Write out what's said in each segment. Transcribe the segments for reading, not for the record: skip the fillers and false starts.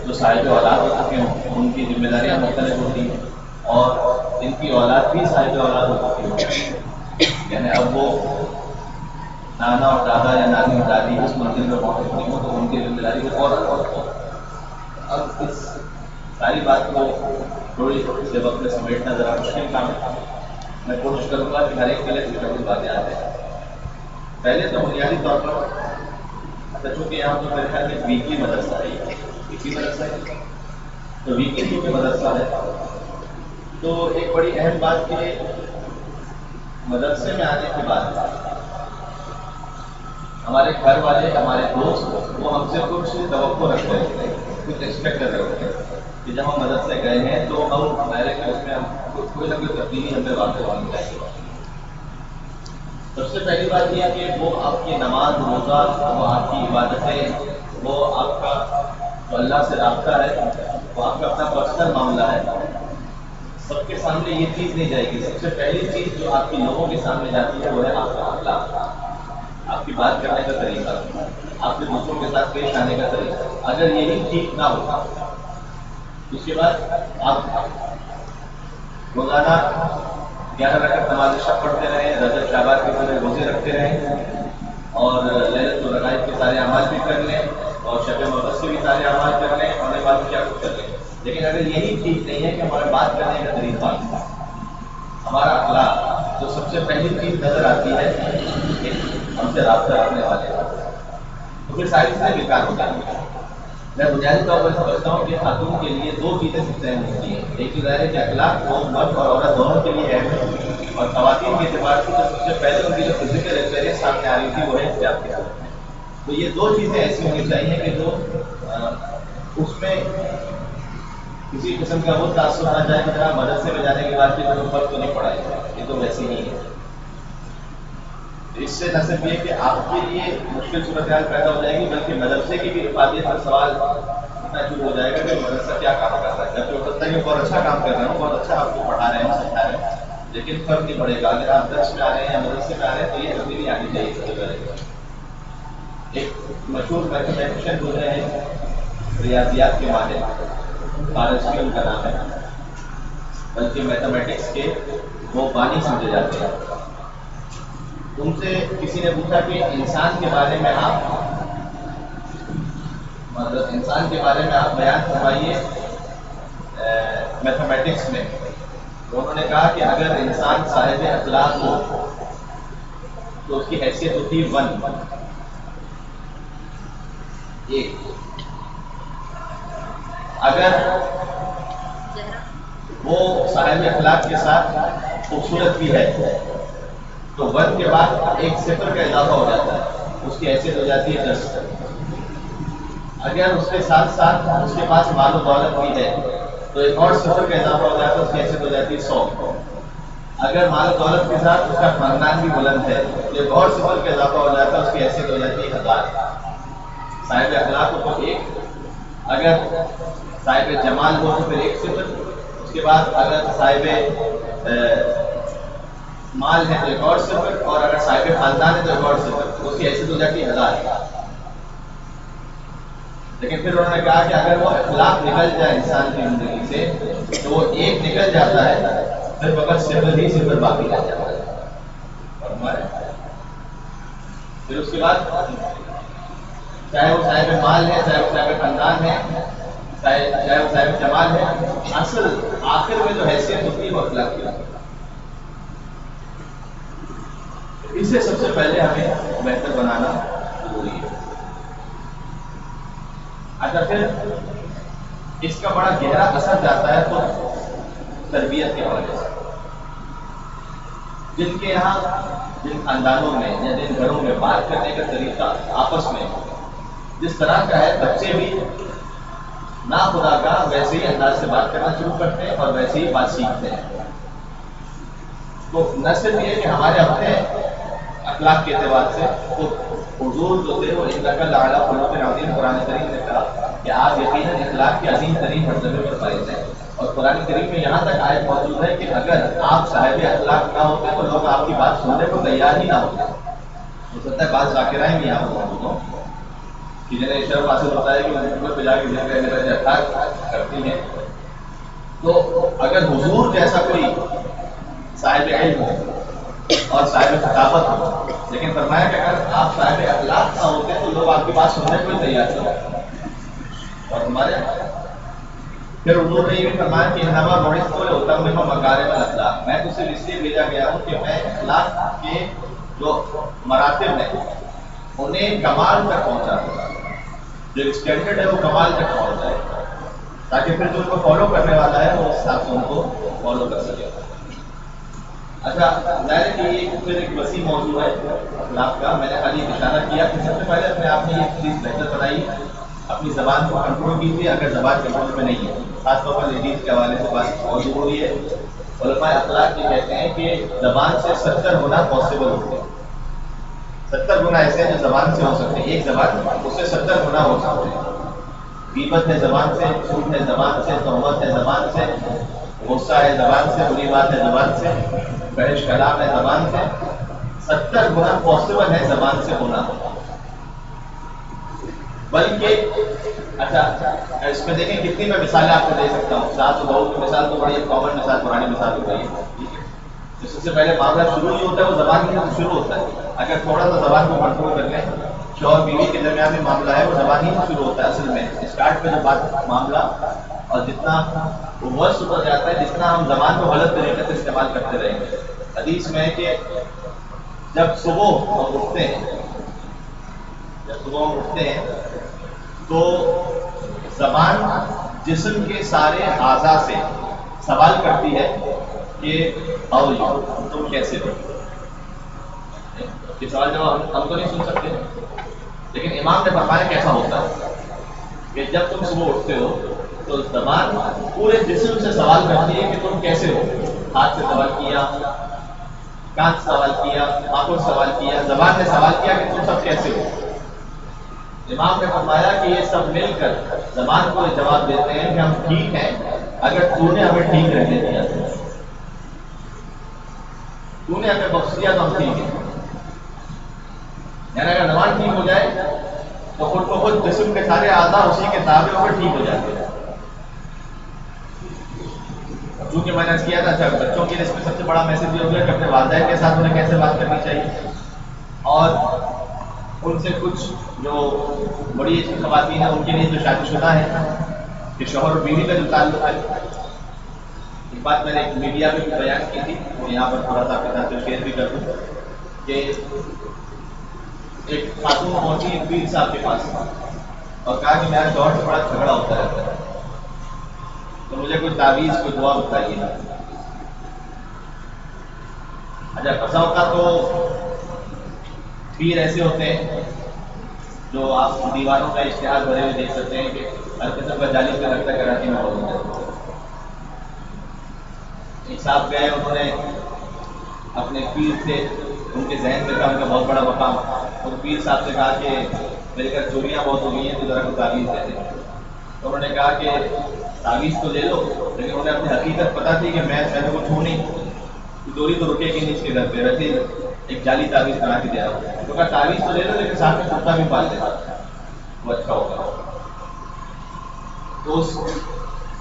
جو صاحب اولاد ہو چکے ہوں ان کی ذمہ داریاں مختلف ہوتی ہیں، اور ان کی اولاد بھی صاحب اولاد ہو چکی ہوتی ہے، یعنی اب وہ نانا اور دادا یا نانی اور دادی اس منزل میں پہنچ چکی ہوں تو ان کی ذمہ داری کو اور اب اس ساری بات کو تھوڑی سے وقت میں سمیٹنا ذرا مشکل کام ہے۔ میں کوشش کروں گا کہ ہر ایک کے لیے کچھ نہ کچھ باتیں آ جائیں۔ پہلے تو بنیادی طور پر اچھا، چونکہ یہاں تو میرے خیال میں ویکلی مدرسہ ہے، ویکلی مدرسہ ہے، تو ویکلی چونکہ مدرسہ ہے تو ایک بڑی اہم بات کہ مدرسے میں آنے کے بعد ہمارے گھر والے، ہمارے دوست وہ ہم سے کچھ توقع رکھتے ہوتے ہیں، کچھ ایکسپیکٹ کر رہے ہوتے ہیں کہ جب ہم مدرسے گئے ہیں تو ہم اس میں کوئی نہ کوئی تبدیلی ہمیں واقع ہونی چاہیے۔ سب سے پہلی بات یہ ہے کہ وہ آپ کی نماز روزہ، وہ آپ کی عبادتیں، وہ آپ کا جو اللہ سے رابطہ ہے، وہ آپ کا اپنا پرسنل معاملہ ہے، سب کے سامنے یہ چیز نہیں جائے گی۔ سب سے پہلی چیز جو آپ کی لوگوں کے سامنے جاتی ہے وہ ہے آپ کا اخلاق، آپ کی بات کرنے کا طریقہ، آپ کے دوسروں کے ساتھ پیش آنے کا طریقہ۔ اگر یہی ٹھیک نہ ہو اس کے بعد آپ روزانہ 11 رکعت نماز شب پڑھتے رہیں، رجب شعبان کے پورے روزے رکھتے رہیں، اور لیلۃ الغائب کے سارے اعمال بھی کر لیں، اور شب مقدس کے بھی سارے اعمال کر لیں، ہونے والوں کیا کچھ کر لیں، لیکن اگر یہی ٹھیک نہیں ہے کہ ہمارا بات کرنے کا طریقہ، ہمارا اخلاق، جو سب سے پہلی چیز نظر آتی ہے کہ ہم سے رابطہ رکھنے والے، تو پھر ساری چیزیں بیکار ہو جائیں گی۔ میں بنیادی طور پر سمجھتا ہوں کہ خاتون کے لیے دو چیزیں سب سے اہم ہوتی ہیں، ایک تو ظاہر ہے کہ اخلاق وہ مرد اور عورت دونوں کے لیے اہم ہے، اور خواتین کے اعتبار سے تو سب سے پہلے ان کی جو فزیکل ایکسپیرینس سامنے آ رہی تھی وہ ہے حجاب کے ساتھ۔ تو یہ دو چیزیں ایسی ہونی چاہیے کہ جو اس میں کسی قسم کا وہ تاثر نہ جائے کہ جناب مدرسے میں جانے کے بعد بھی کوئی فرق تو نہیں پڑا ہے، یہ تو ویسی نہیں ہے۔ اس سے نہ صرف یہ کہ آپ کے لیے مشکل صورتحال پیدا ہو جائے گی، بلکہ مدرسے کی بھی افادیت پر سوال اتنا شروع ہو جائے گا کہ مدرسہ کیا کام کر رہا ہے، جبکہ ہو سکتا ہے کہ بہت اچھا کام کر رہے ہوں، بہت اچھا آپ کو پڑھا رہے ہیں، سکھا رہے ہیں، لیکن فرق نہیں پڑے گا۔ اگر آپ درس میں آ رہے ہیں یا مدرسے میں آ رہے ہیں تو یہ تبدیلی آنی چاہیے سب سے پہلے۔ ایک مشہور میتھمیٹیشین گزرے ہیں، ریاضیات کے ماہر، فارسی ان کا نام ہے، بلکہ میتھمیٹکس کے وہ بانی سمجھے جاتے ہیں۔ ان سے کسی نے پوچھا کہ انسان کے بارے میں آپ بیان فرمائیے میتھمیٹکس میں، تو انہوں نے کہا کہ اگر انسان صاحب اخلاق ہو تو اس کی حیثیت ہوتی ہے 1، اگر وہ صاحب اخلاق کے ساتھ خوبصورت بھی ہے تو 1 کے بعد ایک صفر کا اضافہ ہو جاتا ہے، اس کی حیثیت ہو جاتی ہے 10۔ اگر اس کے ساتھ ساتھ اس کے پاس مال و دولت بھی ہے تو ایک اور صفر کا اضافہ ہو جاتا ہے، اس کی حیثیت ہو جاتی ہے 100۔ اگر مال و دولت کے ساتھ اس کا خاندان بھی بلند ہے تو ایک اور صفر کا اضافہ ہو جاتا ہے، اس کی حیثیت ہو جاتی ہے 1000۔ صاحب اخلاق ہو تو 1، اگر صاحب جمال ہو تو پھر 1 صفر، اس کے بعد اگر صاحب مال ہے تو ایک اور صفر، اور اگر صاحب خاندان ہے تو ایک اور صفر، اس کی حیثیت ہو جاتی ہے 1000۔ لیکن پھر انہوں نے کہا کہ اگر وہ اخلاق نکل جائے انسان کی زندگی سے تو وہ 1 نکل جاتا ہے، پھر فقط صفر ہی صفر باقی رہ جاتا ہے، اور ہمارے پھر اس کے بعد چاہے وہ صاحب مال ہے، چاہے وہ صاحب خاندان ہے، چاہے وہ صاحب جمال ہے، اصل آخر میں جو حیثیت ہوتی ہے وہ اخلاق کی ہوتی ہے۔ اسے سب سے پہلے ہمیں بہتر بنانا ضروری ہے۔ اچھا، پھر اس کا بڑا گہرا اثر جاتا ہے تو تربیت کے حوالے سے۔ جن کے یہاں، جن خاندانوں میں یا جن گھروں میں بات کرنے کا طریقہ آپس میں جس طرح کا ہے، بچے بھی ناخدا کا ویسے ہی انداز سے بات کرنا شروع کرتے ہیں اور ویسے ہی بات سیکھتے ہیں۔ تو نہ صرف یہ کہ ہمارے اپنے اخلاق کے اعتبار سے تو حضور جو تھے وہ انک لعلی خلق عظیم، قرآن کریم نے کہا کہ آپ یقیناً اخلاق کے عظیم ترین مرتبے پر فائز ہیں، اور قرآن کریم میں یہاں تک آیت موجود ہے کہ اگر آپ صاحب اخلاق نہ ہوتے تو لوگ آپ کی بات سننے کو تیار ہی نہ ہوتے۔ ہو سکتا ہے بعض ذاکرائیں بھی یہاں پر موجود ہوں کہ جنہیں شرف حاصل ہوتا ہے کہ وہ پہ جا کے ذکر اٹھاک کرتی ہیں. تو اگر حضور جیسا کوئی صاحب علم ہو اور صاحب خطابت ہو، لیکن فرمایا کہ اگر آپ صاحب اخلاق نہ ہوتے تو لوگ آپ کی بات سننے کو ہی تیار نہیں ہوتے. اور ہمارے پھر حضور نے یہ بھی فرمایا کہ انما بعثت لاتمم مکارم الاخلاق، میں تو صرف اس لیے بھیجا گیا ہوں کہ میں اخلاق کے جو مراتب ہیں انہیں کمال تک پہنچا دوں، جو اسٹینڈرڈ ہے وہ کمال تک پہنچ جائے، تاکہ پھر جو ان کو فالو کرنے والا ہے وہ اس حساب سے ان کو فالو کر سکے. اچھا، ظاہر ہے کہ یہ پھر ایک وسیع موضوع ہے اخلاق کا. میں نے خالی اشارہ کیا کہ سب سے پہلے اپنے آپ میں یہ چیز بہتر بنائی، اپنی زبان کو کنٹرول کیجیے. اگر زبان کنٹرول میں نہیں ہے، خاص طور پر لیڈیز کے حوالے سے بات بہت ضروری ہے. علماء اخلاق یہ کہتے ہیں کہ زبان سے 70 گنا پاسبل ہوتے ہیں. 70 گنا ایسے ہیں جو زبان سے ہو سکتے ہیں، ایک زبان اس سے 70 گنا ہو سکتے ہیں. غیبت ہے زبان سے، جھوٹ ہے زبان سے، تہمت ہے زبان سے، غصہ ہے زبان سے، بری بات ہے زبان سے، بحث کلام ہے زبان سے. 70 گنا پاسبل ہے زبان سے ہونا. بلکہ اچھا اس میں دیکھیں کتنی میں مثالیں آپ کو دے سکتا ہوں. سات بہو کی مثال تو بڑی کامن مثال، پرانی مثال ہو گئی ہے. جس سے پہلے معاملہ شروع ہی ہوتا ہے وہ زبان ہی سے شروع ہوتا ہے. اگر تھوڑا سا زبان کو کنٹرول کر لیں، شوہر بیوی کے درمیان میں معاملہ ہے وہ زبان ہی سے شروع ہوتا ہے. اصل میں اسٹارٹ پہ جو بات معاملہ اور جتنا وہ ورس اتر جاتا ہے، جتنا ہم زبان کو غلط طریقے سے استعمال کرتے رہیں گے. حدیث میں ہے کہ جب صبح ہم اٹھتے ہیں، تو زبان جسم کے سارے اعضاء سے سوال کرتی ہے کہ آؤ تم کیسے ہو. یہ سوال جواب ہم تو نہیں سن سکتے، لیکن امام نے فرمایا کیسا ہوتا ہے کہ جب تم صبح اٹھتے ہو تو زبان پورے جسم سے سوال کرتی ہے کہ تم کیسے ہو. ہاتھ سے سوال کیا، کان سے سوال کیا، آنکھوں سے سوال کیا، زبان نے سوال کیا کہ تم سب کیسے ہو. امام نے فرمایا کہ یہ سب مل کر زبان کو جواب دیتے ہیں کہ ہم ٹھیک ہیں اگر تو نے ہمیں ٹھیک رہنے دیا، تو نے ہمیں بخش دیا تو ہم ٹھیک ہیں. یعنی اگر زبان ٹھیک ہو جائے تو خود کو خود جسم کے سارے اعضاء اسی کے تابع ہو کر ٹھیک ہو جاتے ہیں. چونکہ میں نے کیا تھا بچوں کے لیے اس میں سب سے بڑا میسج یہ ہو گیا کہ اپنے والدین کے ساتھ انہیں کیسے بات کرنی چاہیے، اور ان سے کچھ جو بڑی اچھی خواتین ہیں ان کے لیے جو شادی شدہ ہیں کہ شوہر اور بیوی کا جو تعلق ہے. ایک بات میں نے ایک میڈیا پہ بھی بیان کی تھی، وہ یہاں پر تھوڑا سا آپ کے ساتھ شیئر بھی کر دوں کہ ایک خاتون پہنچی پیر صاحب کے پاس اور کہا کہ میرے شوہر سے بڑا جھگڑا ہوتا رہتا ہے، تو مجھے کوئی تعویذ کوئی دعا بتائیے. اچھا بسا ہوتا تو پیر ایسے ہوتے ہیں جو آپ دیواروں کا اشتہار بھرے ہوئے دیکھ سکتے ہیں کہ ہر قسم کا جعلی کا لگتا کراچی میں موجود ہے. ایک صاحب گئے، انہوں نے اپنے پیر سے ان کے ذہن میں تھا ان کا بہت بڑا مقام، اور پیر صاحب سے کہا کہ میرے گھر چوریاں بہت ہو گئی ہیں تو ذرا کو تعویذ دے دیں. تو انہوں نے کہا کہ تعویذ تو لے لو، لیکن انہیں اپنی حقیقت پتہ تھی کہ میں تو کچھ ہوں نہیں، چوری تو رکے گی نہیں اس کے گھر پہ، ویسے ایک جعلی تعویذ بنا کے دیا. تو کہا تعویذ تو لے لو لیکن ساتھ میں کتا بھی پال دینا، وہ اچھا ہوگا. تو اس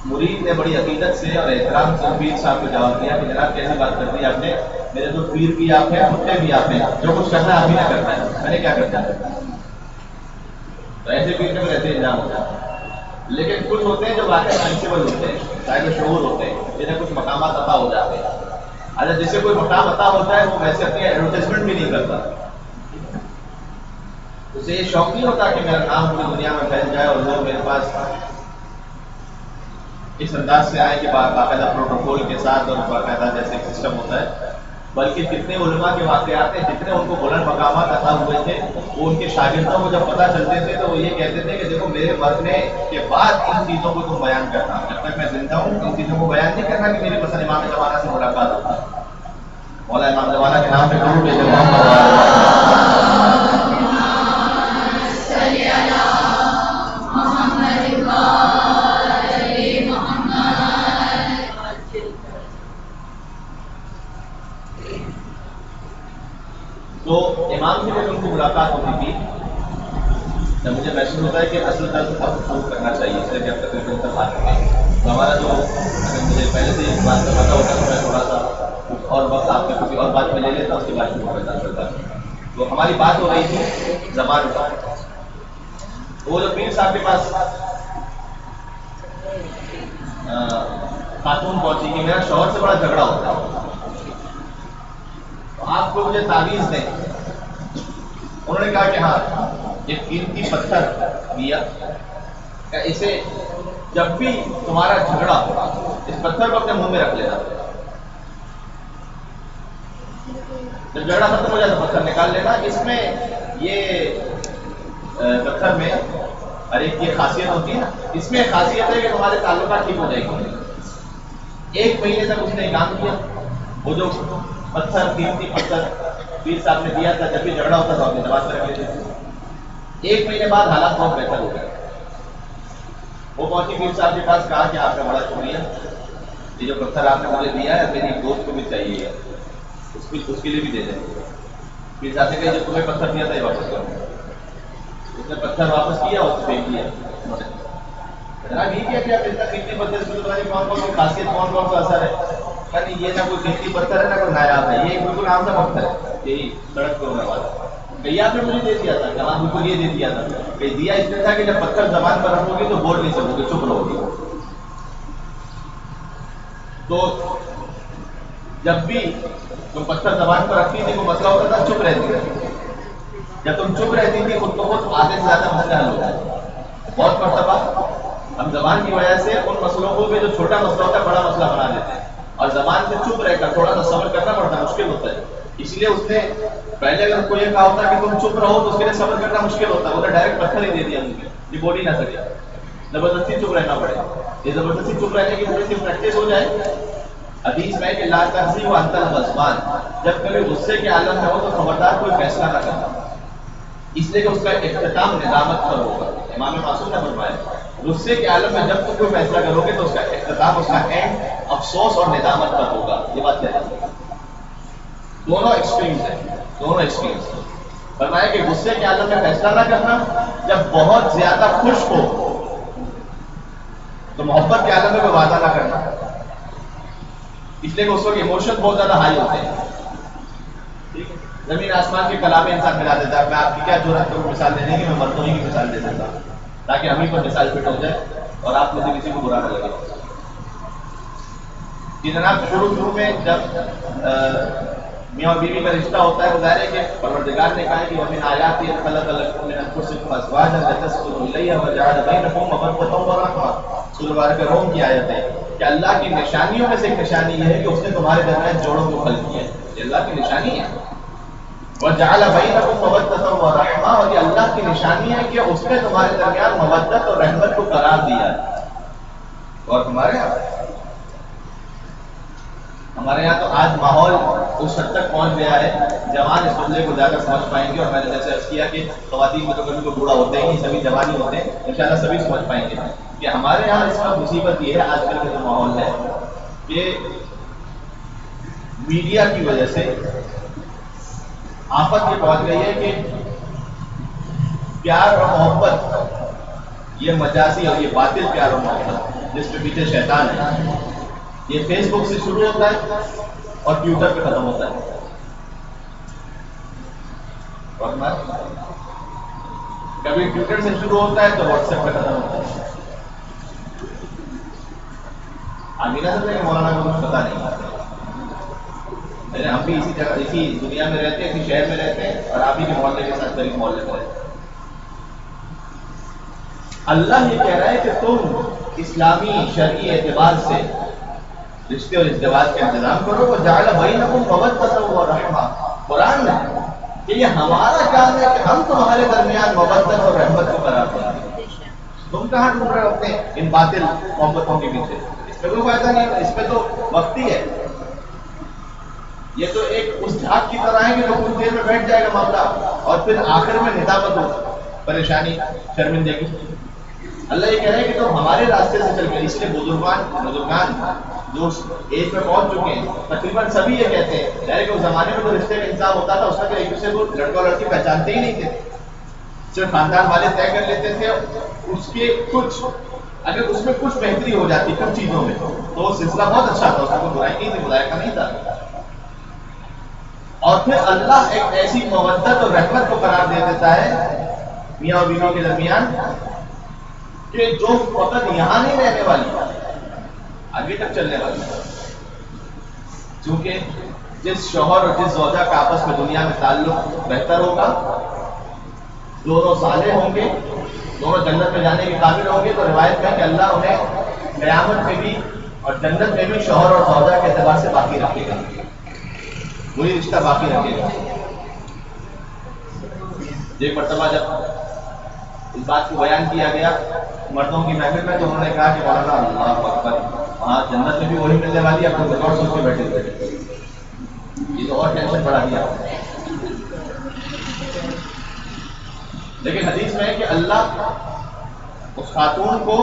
مرید نے بڑی عقیدت سے اور احترام سے پیر صاحب کو جواب دیا کہ جناب کیسی بات کر دی آپ نے، میرے تو پیر بھی آپ ہیں، کتے بھی آپ ہیں، جو کچھ کرنا ہے آپ ہی نے کرنا ہے، میں نے کیا کرنا ہے. تو ایسے پیر میں ایسے انجام ہوتا ہے. لیکن کچھ ہوتے ہیں جو واقعی سینسیبل ہوتے ہیں، صاحب شعور ہوتے ہیں، جنہیں کچھ مقامات عطا ہو جاتے ہیں. اچھا جس سے کوئی مقام عطا ہوتا ہے وہ ویسے اپنی ایڈورٹائزمنٹ بھی نہیں کرتا، اسے یہ شوق نہیں ہوتا کہ میرا نام پوری دنیا میں پھیل جائے اور لوگ میرے پاس اس انداز سے آئے کہ باقاعدہ پروٹوکول کے ساتھ اور باقاعدہ جیسے سسٹم ہوتا ہے. بلکہ کتنے علماء کے واقعات ہیں جتنے ان کو بلند مقامات عطا ہوئے تھے، وہ ان کے شاگردوں کو جب پتہ چلتے تھے تو وہ یہ کہتے تھے کہ دیکھو میرے مرنے کے بعد ان چیزوں کو تم بیان کرنا، جب تک میں زندہ ہوں ان چیزوں کو بیان نہیں کرنا کہ میری مثلا امام زمانہ سے ملاقات ہوتا ہے. مولا امام زمانہ کے نام پہ ضرور بھیجے. تو امام سے جب ان کو ملاقات ہوتی تھی جب مجھے محسوس ہوتا ہے کہ اصل درد اب شروع کرنا چاہیے، اس لیے کہ اب تقریباً تک آ چکے ہیں، تو ہمارا جو اگر مجھے پہلے سے اس بات کا پتا ہوتا ہے تو میں تھوڑا سا کچھ اور وقت آپ کے کسی اور بات میں لے لیتا، اس کے بعد شروع کرتا کرتا۔ تو ہماری بات ہو رہی تھی زبان کا۔ وہ جو پیر صاحب کے پاس خاتون پہنچی کہ میرا شوہر سے بڑا جھگڑا ہوتا ہے، تو آپ کو مجھے تعویذ دیں۔ انہوں نے کہا کہ ہاں ایک قیمتی پتھر دیا کہ اسے جب بھی تمہارا جھگڑا ہو اس پتھر کو اپنے منہ میں رکھ لینا، جب جھگڑا ختم ہو جائے تو پتھر نکال لینا۔ اس میں یہ پتھر میں ہر ایک کی خاصیت ہوتی ہے نا، اس میں خاصیت ہے کہ تمہارے تعلقات ٹھیک ہو جائے گی۔ 1 مہینے تک اس نے کام کیا، وہ جو پتھر قیمتی پتھر پیر صاحب نے دیا تھا، جب بھی جھگڑا ہوتا تھا اپنے دماغ میں رکھ لیتے تھے۔ 1 مہینے بعد حالات بہت بہتر ہو گئے۔ وہ پہنچی پیر صاحب کے پاس، کہا کہ آپ کا بڑا شکریہ، یہ جو پتھر آپ نے مجھے دیا ہے میری دوست کو بھی چاہیے، اس کے لیے بھی دے دیں۔ پیر صاحب نے کہا جب تمہیں پتھر دیا تھا یہ واپس کرو۔ اس نے پتھر واپس کیا اور پھینک دیا۔ جناب یہ کیا کہ آپ اتنا قیمتی پتھر، اس میں تمہاری کون کون سی خاصیت، کون کون سا اثر ہے؟ یعنی یہ نہ کوئی قیمتی پتھر ہے نہ کوئی نایاب ہے، یہ بالکل عام سا پتھر ہے، یہی سڑک پہ ہونے والا۔ کہ آپ نے مجھے دے دیا تھا، کہاں بالکل یہ دے دیا تھا کہ دیا اس میں تھا کہ جب پتھر زبان پر رکھو گے تو بول نہیں سکو گے، چپ رہو گے۔ تو جب بھی تم پتھر زبان پر رکھتی تھی وہ مسئلہ ہوتا تھا چپ رہتی تھی، جب تم چپ رہتی تھی خود بخود آدھے سے زیادہ مسئلہ حل ہو جاتا۔ بہت مرتبہ ہم زبان کی وجہ سے ان مسئلوں کو بھی جو چھوٹا مسئلہ ہوتا ہے بڑا مسئلہ بنا دیتے ہیں، اور زبان سے چپ رہ کر تھوڑا سا صبر کرنا پڑتا ہے، مشکل ہوتا ہے۔ اس لیے اس نے پہلے اگر کو یہ کہا ہوتا کہ تم چپ رہو تو اس کے لیے صبر کرنا مشکل ہوتا ہے، وہ تو ڈائریکٹ پتھر ہی دے دیا مجھے، یہ بول ہی نہ سکے، زبردستی چپ رہنا پڑے۔ یہ زبردستی چپ رہنے کی تھوڑی سی پریکٹس ہو جائے۔ حدیث میں کہ لا تحزن وانت الغضبان، جب کبھی غصے کے عالم میں ہو تو خبردار کوئی فیصلہ نہ کرنا، اس لیے کہ اس کا اختتام ندامت پر ہوگا۔ امام معصوم نے فرمایا غصے کے عالم میں جب تم کوئی فیصلہ کرو گے تو اس کا اختتام، اس کا اینڈ افسوس اور ندامت پر ہوگا۔ یہ بات کیا ہے؟ دونوں ایکسٹریمز ہیں، دونوں ایکسٹریمز۔ فرمایا کہ غصے کے عالم میں فیصلہ نہ کرنا، جب بہت زیادہ خوش ہو تو محبت کے عالم میں کوئی وعدہ نہ کرنا، اس لیے کہ اس وقت ایموشن بہت زیادہ ہائی ہوتے ہیں۔ ٹھیک ہے، زمین آسمان کے کلام انسان ملا دیتا ہے۔ میں آپ کی کیا ضرورت کروں مثال دینے کی، میں مردوں ہی کی مثال دے دیتا ہوں تاکہ ہم ہی پر مثال فٹ ہو جائے اور آپ میں سے کسی کو برا نہ لگے۔ کہ جناب شروع میں جب میاں اور بیوی کا رشتہ ہوتا ہے، ظاہر ہے کہ پروردگار نے کہا کہ وَمِنْ آیَاتِهِ أَنْ خَلَقَ لَكُم مِّنْ أَنفُسِكُمْ أَزْوَاجًا لِتَسْكُنُوا إِلَيْهَا وَجَعَلَ بَيْنَكُم مَّوَدَّةً وَرَحْمَةً۔ سورہ بقرہ روم کی آیت ہے کہ اللہ کی نشانیوں میں سے ایک نشانی یہ ہے کہ اس نے تمہارے درمیان جوڑوں کو خلق کیا ہے، یہ اللہ کی نشانی ہے۔ وَجَعَلَ بَيْنَكُم مَّوَدَّةً وَرَحْمَةً، اور یہ اللہ کی نشانی ہے کہ اس نے تمہارے درمیان مودت اور رحمت کو قرار دیا ہے۔ اور ہمارے یہاں تو آج ماحول اس حد تک پہنچ گیا ہے، جوان اس مسئلے کو زیادہ سمجھ پائیں گے، اور میں نے جیسے عرض کیا کہ خواتین میں تو کبھی کوئی بوڑھا ہوتے ہی نہیں، سبھی جوان ہی ہوتے ہیں، انشاءاللہ سبھی سمجھ پائیں گے کہ ہمارے یہاں اس کا مصیبت یہ ہے آج کل کا جو ماحول ہے کہ میڈیا کی وجہ سے آفت یہ پہنچ گئی ہے کہ پیار اور محبت یہ مجازی اور یہ باطل پیار اور محبت جس کے پیچھے شیطان ہے، یہ فیس بک سے شروع ہوتا ہے اور ٹویٹر پہ ختم ہوتا ہے۔ کبھی ٹویٹر سے شروع ہوتا ہے تو واٹس ایپ پہ ختم ہوتا ہے۔ آگے نہ سکتے کہ مولانا کو کچھ پتا نہیں، ہم بھی اسی جگہ اسی دنیا میں رہتے ہیں، اسی شہر میں رہتے ہیں، اور آپ ہی کے محلے کے ساتھ قریب محلے میں رہتے ہیں۔ اللہ یہ کہہ رہا ہے کہ تم اسلامی شرعی اعتبار سے رشتے اور ازدواج کا انتظام کرو، وَجَعَلَ بَيْنَكُم مَّوَدَّةً وَرَحْمَةً۔ قرآن میں کہ یہ ہمارا کام ہے کہ ہم تمہارے درمیان مودت اور رحمت کو قرار دیں۔ تم کہاں ڈھونڈ رہے ہو اپنے ان باطل محبتوں کے پیچھے؟ اس میں کوئی فائدہ نہیں ہے، اس میں تو وقتی ہے۔ یہ تو ایک اس جھاگ کی طرح ہے کہ جو کچھ دیر میں بیٹھ جائے گا معاملہ، اور پھر آخر میں ندامت ہو، پریشانی، شرمندگی۔ اللہ یہ کہہ رہے ہیں کہ تم ہمارے راستے سے چل گئے۔ اس لیے بزرگان جو ایج میں پہنچ چکے ہیں تقریباً سبھی یہ کہتے ہیں، ظاہر کہ اس زمانے میں تو رشتے کا انصاف ہوتا تھا، اس میں تو ایک دوسرے کو لڑکا اور لڑکی پہچانتے ہی نہیں تھے، صرف خاندان والے طے کر لیتے تھے، اس کے کچھ اگر اس میں کچھ بہتری ہو جاتی کچھ چیزوں میں تو وہ سلسلہ بہت اچھا تھا، اس میں کوئی برائی نہیں تھی، برائی کا نہیں تھا. اور پھر اللہ ایک ایسی مودت اور رحمت کو قرار دے دیتا ہے میاں اور بیوی کے درمیان کہ جو فقط یہاں نہیں رہنے والی، آگے تک چلنے والی. چونکہ جس شوہر اور جس زوجہ کا آپس میں دنیا میں تعلق بہتر ہوگا، دونوں صالح ہوں گے، دونوں جنت میں جانے کے قابل ہوں گے، تو روایت میں کہ اللہ انہیں قیامت میں بھی اور جنت میں بھی شوہر اور زوجہ کے اعتبار سے باقی رکھے گا، وہی رشتہ باقی رکھے گا. ایک مرتبہ جب اس بات کو بیان کیا گیا مردوں کی محفل میں تو انہوں نے کہا کہ مولانا اللہ اکبر، وہاں جنت میں بھی وہی ملنے والی ہے، آپ کو اور سوچ کے بیٹھے ہوئے، یہ تو اور ٹینشن بڑھا دیا. لیکن حدیث میں ہے کہ اللہ اس خاتون کو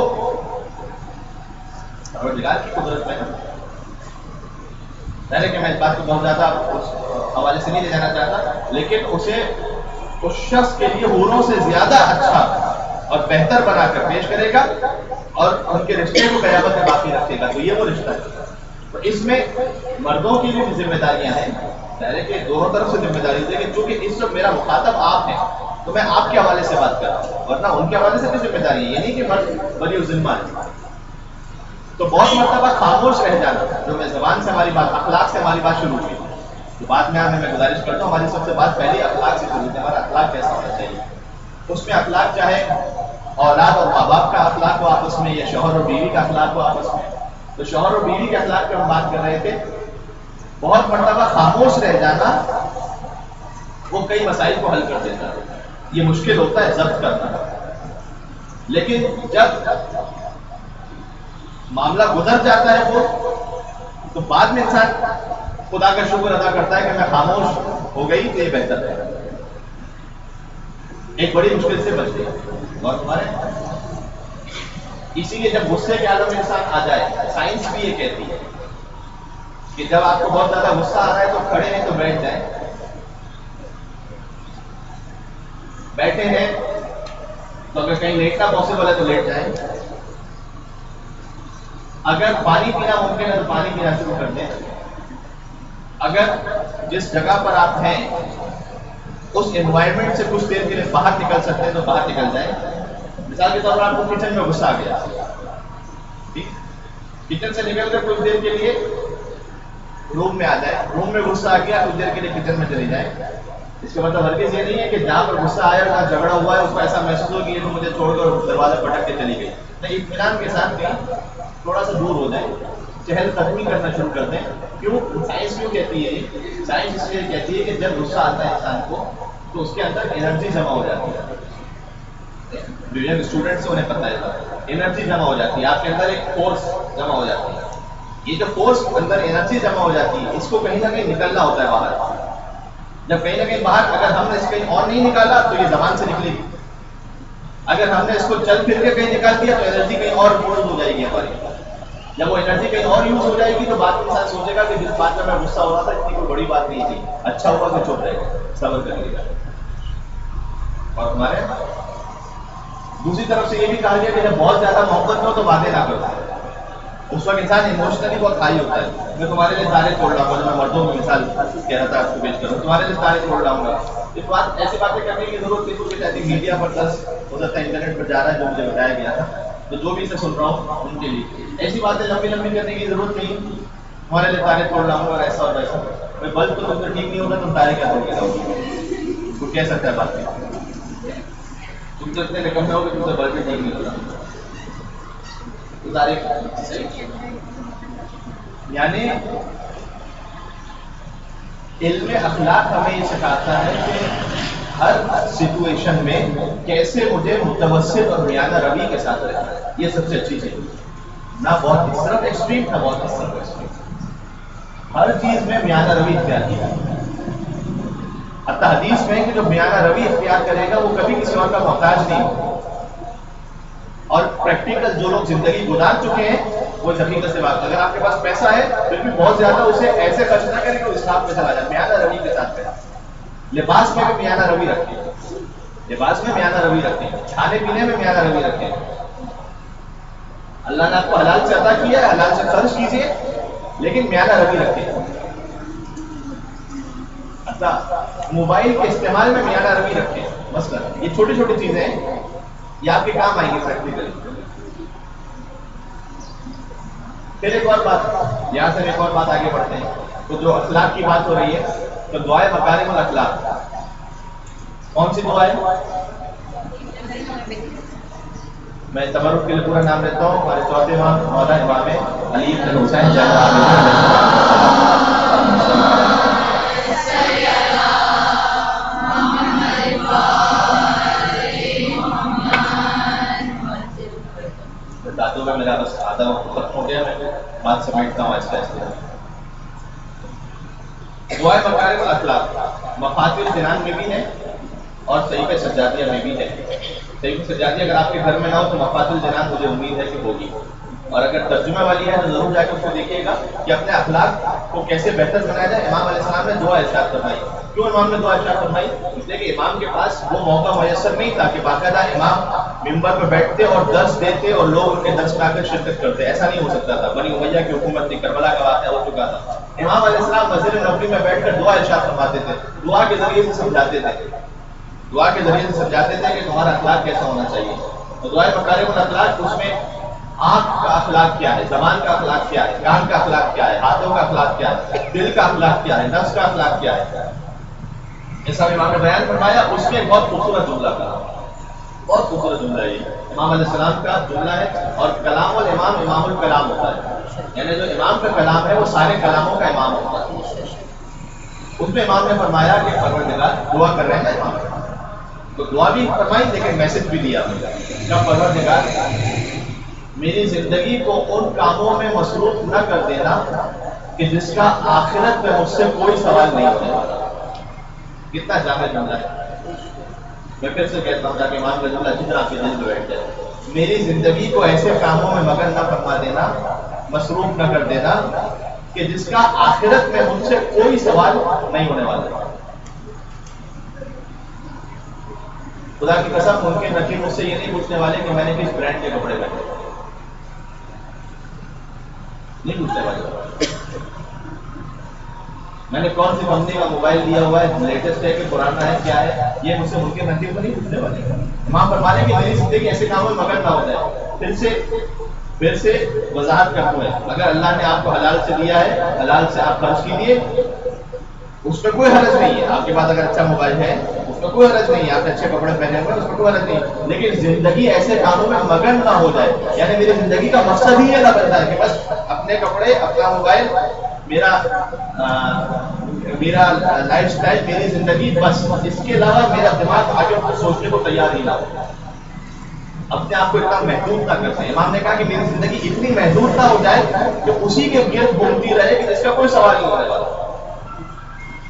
پروردگار کی قدرت میں، پہلے کہ میں اس بات کو بہت زیادہ اس حوالے سے نہیں لے جانا چاہتا، لیکن اسے اس شخص کے لیے حوروں سے زیادہ اچھا اور بہتر بنا کر پیش کرے گا اور ان کے رشتے کو قیامت میں باقی رکھے گا. تو یہ وہ رشتہ ہے. تو اس میں مردوں کی بھی ذمہ داریاں ہیں، ظاہر ہے کہ دونوں طرف سے ذمہ داری ہے، چونکہ اس وقت میرا مخاطب آپ ہیں تو میں آپ کے حوالے سے بات کر رہا ہوں، ورنہ ان کے حوالے سے بھی ذمہ داری ہے. یہ نہیں کہ مرد بری ذمہ ہے. تو بہت مرتبہ خاموش رہ جانا، جو میں زبان سے ہماری بات، اخلاق سے ہماری بات شروع ہوئی، تو بعد میں میں گزارش کرتا ہوں ہماری سب سے بات پہلے اخلاق سے شروع ہوتی ہے. ہمارا اخلاق کیسا ہونا چاہیے؟ اس میں اخلاق چاہے اولاد اور ماں باپ کا اخلاق ہو آپس میں، یا شوہر اور بیوی کا اخلاق ہو آپس میں. تو شوہر اور بیوی کے اخلاق پہ ہم بات کر رہے تھے. بہت مرتبہ خاموش رہ جانا وہ کئی مسائل کو حل کر دیتا ہے. یہ مشکل ہوتا ہے ضبط کرنا، لیکن جب معاملہ گزر جاتا ہے وہ، تو بعد میں انسان خدا کا شکر ادا کرتا ہے کہ میں خاموش ہو گئی تو یہ بہتر ہے، ایک بڑی مشکل سے بچ گئی. اور تمہارے اسی لیے جب غصے کے عالم میں انسان آ جائے، سائنس بھی یہ کہتی ہے کہ جب آپ کو بہت زیادہ غصہ آ رہا ہے تو کھڑے ہیں تو بیٹھ جائیں، بیٹھے ہیں تو اگر کہیں لیٹنا پاسبل ہے تو لیٹ جائیں، اگر پانی پینا ممکن ہے تو پانی پینا شروع کر دیں، اگر جس جگہ پر آپ ہیں اس انوائرمنٹ سے کچھ دیر کے لیے باہر نکل سکتے ہیں تو باہر نکل جائیں. مثال کے طور پر آپ کو کچن میں غصہ آ گیا، کچن سے نکل کر کچھ دیر کے لیے روم میں آ جائیں، روم میں غصہ آ گیا کچھ دیر کے لیے کچن میں چلی جائیں. اس کا مطلب ہرگز یہ نہیں ہے کہ جہاں پر غصہ آیا جہاں جھگڑا ہوا ہے اس کو ایسا محسوس ہو کہ یہ تو مجھے چھوڑ کر دروازہ پٹک کے چلی گئی. نہیں، اطمینان کے ساتھ کہیں تھوڑا سا دور ہو جائیں، چہل قدمی کرنا شروع کر دیں. کیوں؟ سائنس کیوں کہتی ہے؟ سائنس اس لیے کہتی ہے کہ جب غصہ آتا ہے انسان کو تو اس کے اندر انرجی جمع ہو جاتی ہے. جو ینگ اسٹوڈنٹس انہیں پتہ ہے، انرجی جمع ہو جاتی ہے، آپ کے اندر ایک فورس جمع ہو جاتی ہے. یہ جو فورس اندر انرجی جمع ہو جاتی ہے اس کو کہیں نہ کہیں نکلنا ہوتا ہے باہر. جب کہیں نہ کہیں باہر اگر ہم نے اس کہیں اور نہیں نکالا تو یہ زبان سے نکلے گی. اگر ہم نے اس کو چل پھر کے کہیں نکال دیا تو انرجی کہیں اور یوز ہو جائے گی ہماری. جب وہ انرجی کہیں اور یوز ہو جائے گی تو بعد میں انسان سوچے گا کہ جس بات میں غصہ ہو رہا تھا اتنی کوئی بڑی بات نہیں تھی، اچھا ہوا کہ چپ رہے گا، صبر کر لے گا. اور ہمارے دوسری طرف سے یہ بھی کہا گیا کہ جب بہت زیادہ محبت ہو تو باتیں نہ کرو. اس وقت انسان ایموشنلی بہت ہائی ہوتا ہے. میں تمہارے لیے تارے توڑ رہا ہوں، میں مردوں کی مثال کہہ رہا تھا آپ کو پیش کروں، تمہارے لیے تارے توڑ رہا ہوں گا. اس بات ایسی باتیں کرنے کی ضرورت نہیں، کیونکہ چاہتی میڈیا پر دس ہو سکتا ہے انٹرنیٹ پر جا رہا ہے جو مجھے بتایا گیا تھا، تو جو بھی اسے سن رہا ہوں ان کے لیے ایسی باتیں لمبی لمبی کرنے کی ضرورت نہیں. تمہارے لیے تارے توڑ رہا ہوں گا ایسا اور ویسا. بھائی بلب تو تم سے ٹھیک نہیں ہوگا تم تارے کیا توڑ کے لاؤ گے؟ تو کہہ سکتا ہے بات میں تم سے اتنے رقم میں ہو کہ تم سے بلب ٹھیک نہیں ہوگا. یعنی علم اخلاق ہمیں یہ سکھاتا ہے کہ ہر سچویشن میں کیسے مجھے متوسط اور میانہ روی کے ساتھ رہنا ہے. یہ سب سے اچھی چیز نہ بہت اس طرف ایکسٹریم تھا، بہت اس طرف ایکسٹریم. ہر چیز میں میانہ روی اختیار کیا. حتیٰ حدیث میں کہ جو میانہ روی اختیار کرے گا وہ کبھی کسی اور کا محتاج نہیں ہوگا. اور پریکٹیکل جو لوگ زندگی گزار چکے ہیں وہ حقیقت سے بات، اگر آپ کے پاس پیسہ ہے پھر بھی بہت زیادہ اسے ایسے خرچ نہ کرے کہ اسراف میں چلا جائے. میانہ روی کے ساتھ کریں. لباس میں بھی میانہ روی رکھیں. لباس میں میانہ روی رکھیں، کھانے پینے میں میانہ روی رکھیں. اللہ نے آپ کو حلال سے عطا کیا ہے، حلال سے خرچ کیجیے، لیکن میانہ روی رکھیں. اچھا، موبائل کے استعمال میں میانہ روی رکھیں. مثلا یہ چھوٹی چھوٹی چیزیں ہیں، یہ آپ کے کام آئیں گی پریکٹیکلی. پھر ایک اور بات، یہاں سے ایک اور بات آگے بڑھتے ہیں. تو جو اخلاق کی بات ہو رہی ہے، تو دعائے مکارم الاخلاق کون سی دعا ہے؟ میں تبرک کے لیے پورا نام لیتا ہوں. ہمارے چوتھے امام مولانا امام علی بن حسین دادوں میں میرا بس آدھا وقت ختم ہو گیا، میں بات سمیٹتا ہوں آج کا. دعائے مکارم الاخلاق مفاتیح الجنان میں بھی ہے اور صحیفہ سجادیہ میں بھی ہے. صحیفہ سجادیہ اگر آپ کے گھر میں نہ ہو تو مفاتیح الجنان مجھے امید ہے کہ ہوگی. اور اگر ترجمہ والی ہے تو ضرور جا کے اس کو دیکھیے گا کہ اپنے اخلاق کو کیسے بہتر بنایا جائے. امام علیہ السلام نے دعا ارشاد فرمائی. کیوں امام نے دعا ارشاد فرمائی؟ اس لیے کہ امام کے پاس وہ موقع میسر نہیں تھا کہ باقاعدہ امام ممبر پہ بیٹھتے اور درس دیتے اور لوگ ان کے درس میں آ کر شرکت کرتے. ایسا نہیں ہو سکتا تھا. بنی امیہ کی حکومت تھی، کربلا کا واقعہ ہو چکا تھا. امام علیہ السلام مسجد نبوی میں بیٹھ کر دعا ارشاد فرماتے تھے، دعا کے ذریعے سے سمجھاتے تھے، دعا کے ذریعے سے سمجھاتے تھے کہ تمہارا اخلاق کیسا ہونا چاہیے. تو دعائے مکارم الاخلاق، اس میں آنکھ کا اخلاق کیا ہے، زبان کا اخلاق کیا ہے، کان کا اخلاق کیا ہے، ہاتھوں کا اخلاق کیا ہے، دل کا اخلاق کیا ہے، نفس کا اخلاق کیا ہے، یہ سب امام نے بیان فرمایا. اس میں بہت خوبصورت جملہ کہا، بہت خوبصورت جملہ ہے یہ امام علیہ السلام کا جملہ ہے. اور کلام الامام امام الکلام ہوتا ہے، یعنی جو امام کا کلام ہے وہ سارے کلاموں کا امام ہوتا ہے. اس میں امام نے فرمایا کہ پروردگار، دعا کر رہے ہیں امام، تو دعا بھی فرمائی لیکن میسج بھی دیا کہ پروردگار میری زندگی کو ان کاموں میں مصروف نہ کر دینا کہ جس کا آخرت میں مجھ سے کوئی سوال نہیں ہونے والا. کتنا جامع جملہ ہے. میں پھر سے کہتا ہوں تاکہ امام کا جملہ اچھی طرح آپ کے دل میں بیٹھ جائے. میری زندگی کو ایسے کاموں میں مگن نہ فرما دینا، مصروف نہ کر دینا کہ جس کا آخرت میں مجھ سے کوئی سوال نہیں ہونے والا. خدا کی قسم ممکن نقیب مجھ سے یہ نہیں پوچھنے والے کہ میں نے کس برانڈ کے کپڑے پہنے، نہیں پوچھنے والے. میں نے کون سی کمپنی کا موبائل لیا ہوا ہے، لیٹسٹ ہے کہ پرانا ہے، کیا ہے، یہ مجھ سے ممکن نقیب کو نہیں پوچھنے والے. امام فرمانے کہ میری زندگی ایسے کاموں میں مگن نہ ہو جائے. پھر سے وضاحت کرتا ہوں، اگر اللہ نے آپ کو حلال سے دیا ہے، حلال سے آپ خرچ کیجیے، اس میں کوئی حرج نہیں ہے. آپ کے پاس اگر اچھا موبائل ہے اس میں کوئی حرج نہیں ہے، آپ نے اچھے کپڑے پہنے ہوئے اس میں کوئی حرج نہیں. لیکن زندگی ایسے کاموں میں مگن نہ ہو جائے، یعنی میری زندگی کا مقصد ہی یہ نہ بن جائے کہ بس اپنے کپڑے، اپنا موبائل، میرا لائف سٹائل، میری زندگی، بس اس کے علاوہ میرا دماغ آگے کچھ سوچنے کو تیار ہی نہ ہو. اپنے آپ کو اتنا محدود نہ کرتے. امام نے کہا کہ میری زندگی اتنی محدود نہ ہو جائے کہ اسی کے گرد گھومتی رہے کہ جس کا کوئی سوال نہیں ہونے والا.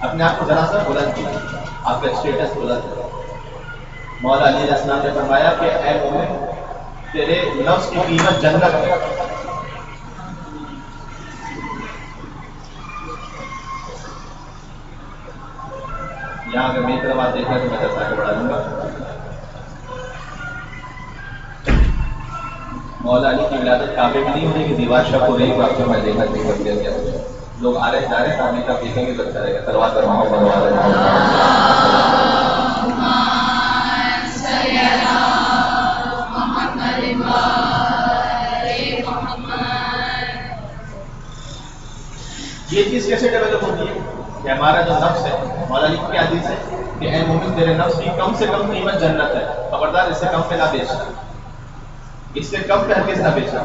اپنے آپ کو ذرا سا بلند کیجیے، آپ کا اسٹیٹس بلند ہے. مولا علی علیہ السلام نے فرمایا کہ اے مومن، تیرے نفس کی قیمت جنت ہے. یہاں اگر میری طرف آپ دیکھیں تو میں دس آگے بڑھا دوں گا. مولا علی کی ولادت کعبے میں نہیں ہونے کی دیوار شک ہو رہی ہے. آپ کو میں دیکھنا دیکھ کر دیا لوگ آ رہے جا رہے ہیں، کعبے کا دیکھیں گے تو اچھا رہے گا. تلوار کرواؤں یہ چیز کیسے ڈیولپ ہوتی ہے کہ ہمارا جو نفس ہے، مولا علی کی حدیث ہے کہ اے مومن، تیرے نفس کی کم سے کم قیمت جنت ہے، خبردار اس سے کم پہ نہ بیچنا، اس سے کم پہ ہرگز نہ بیچنا.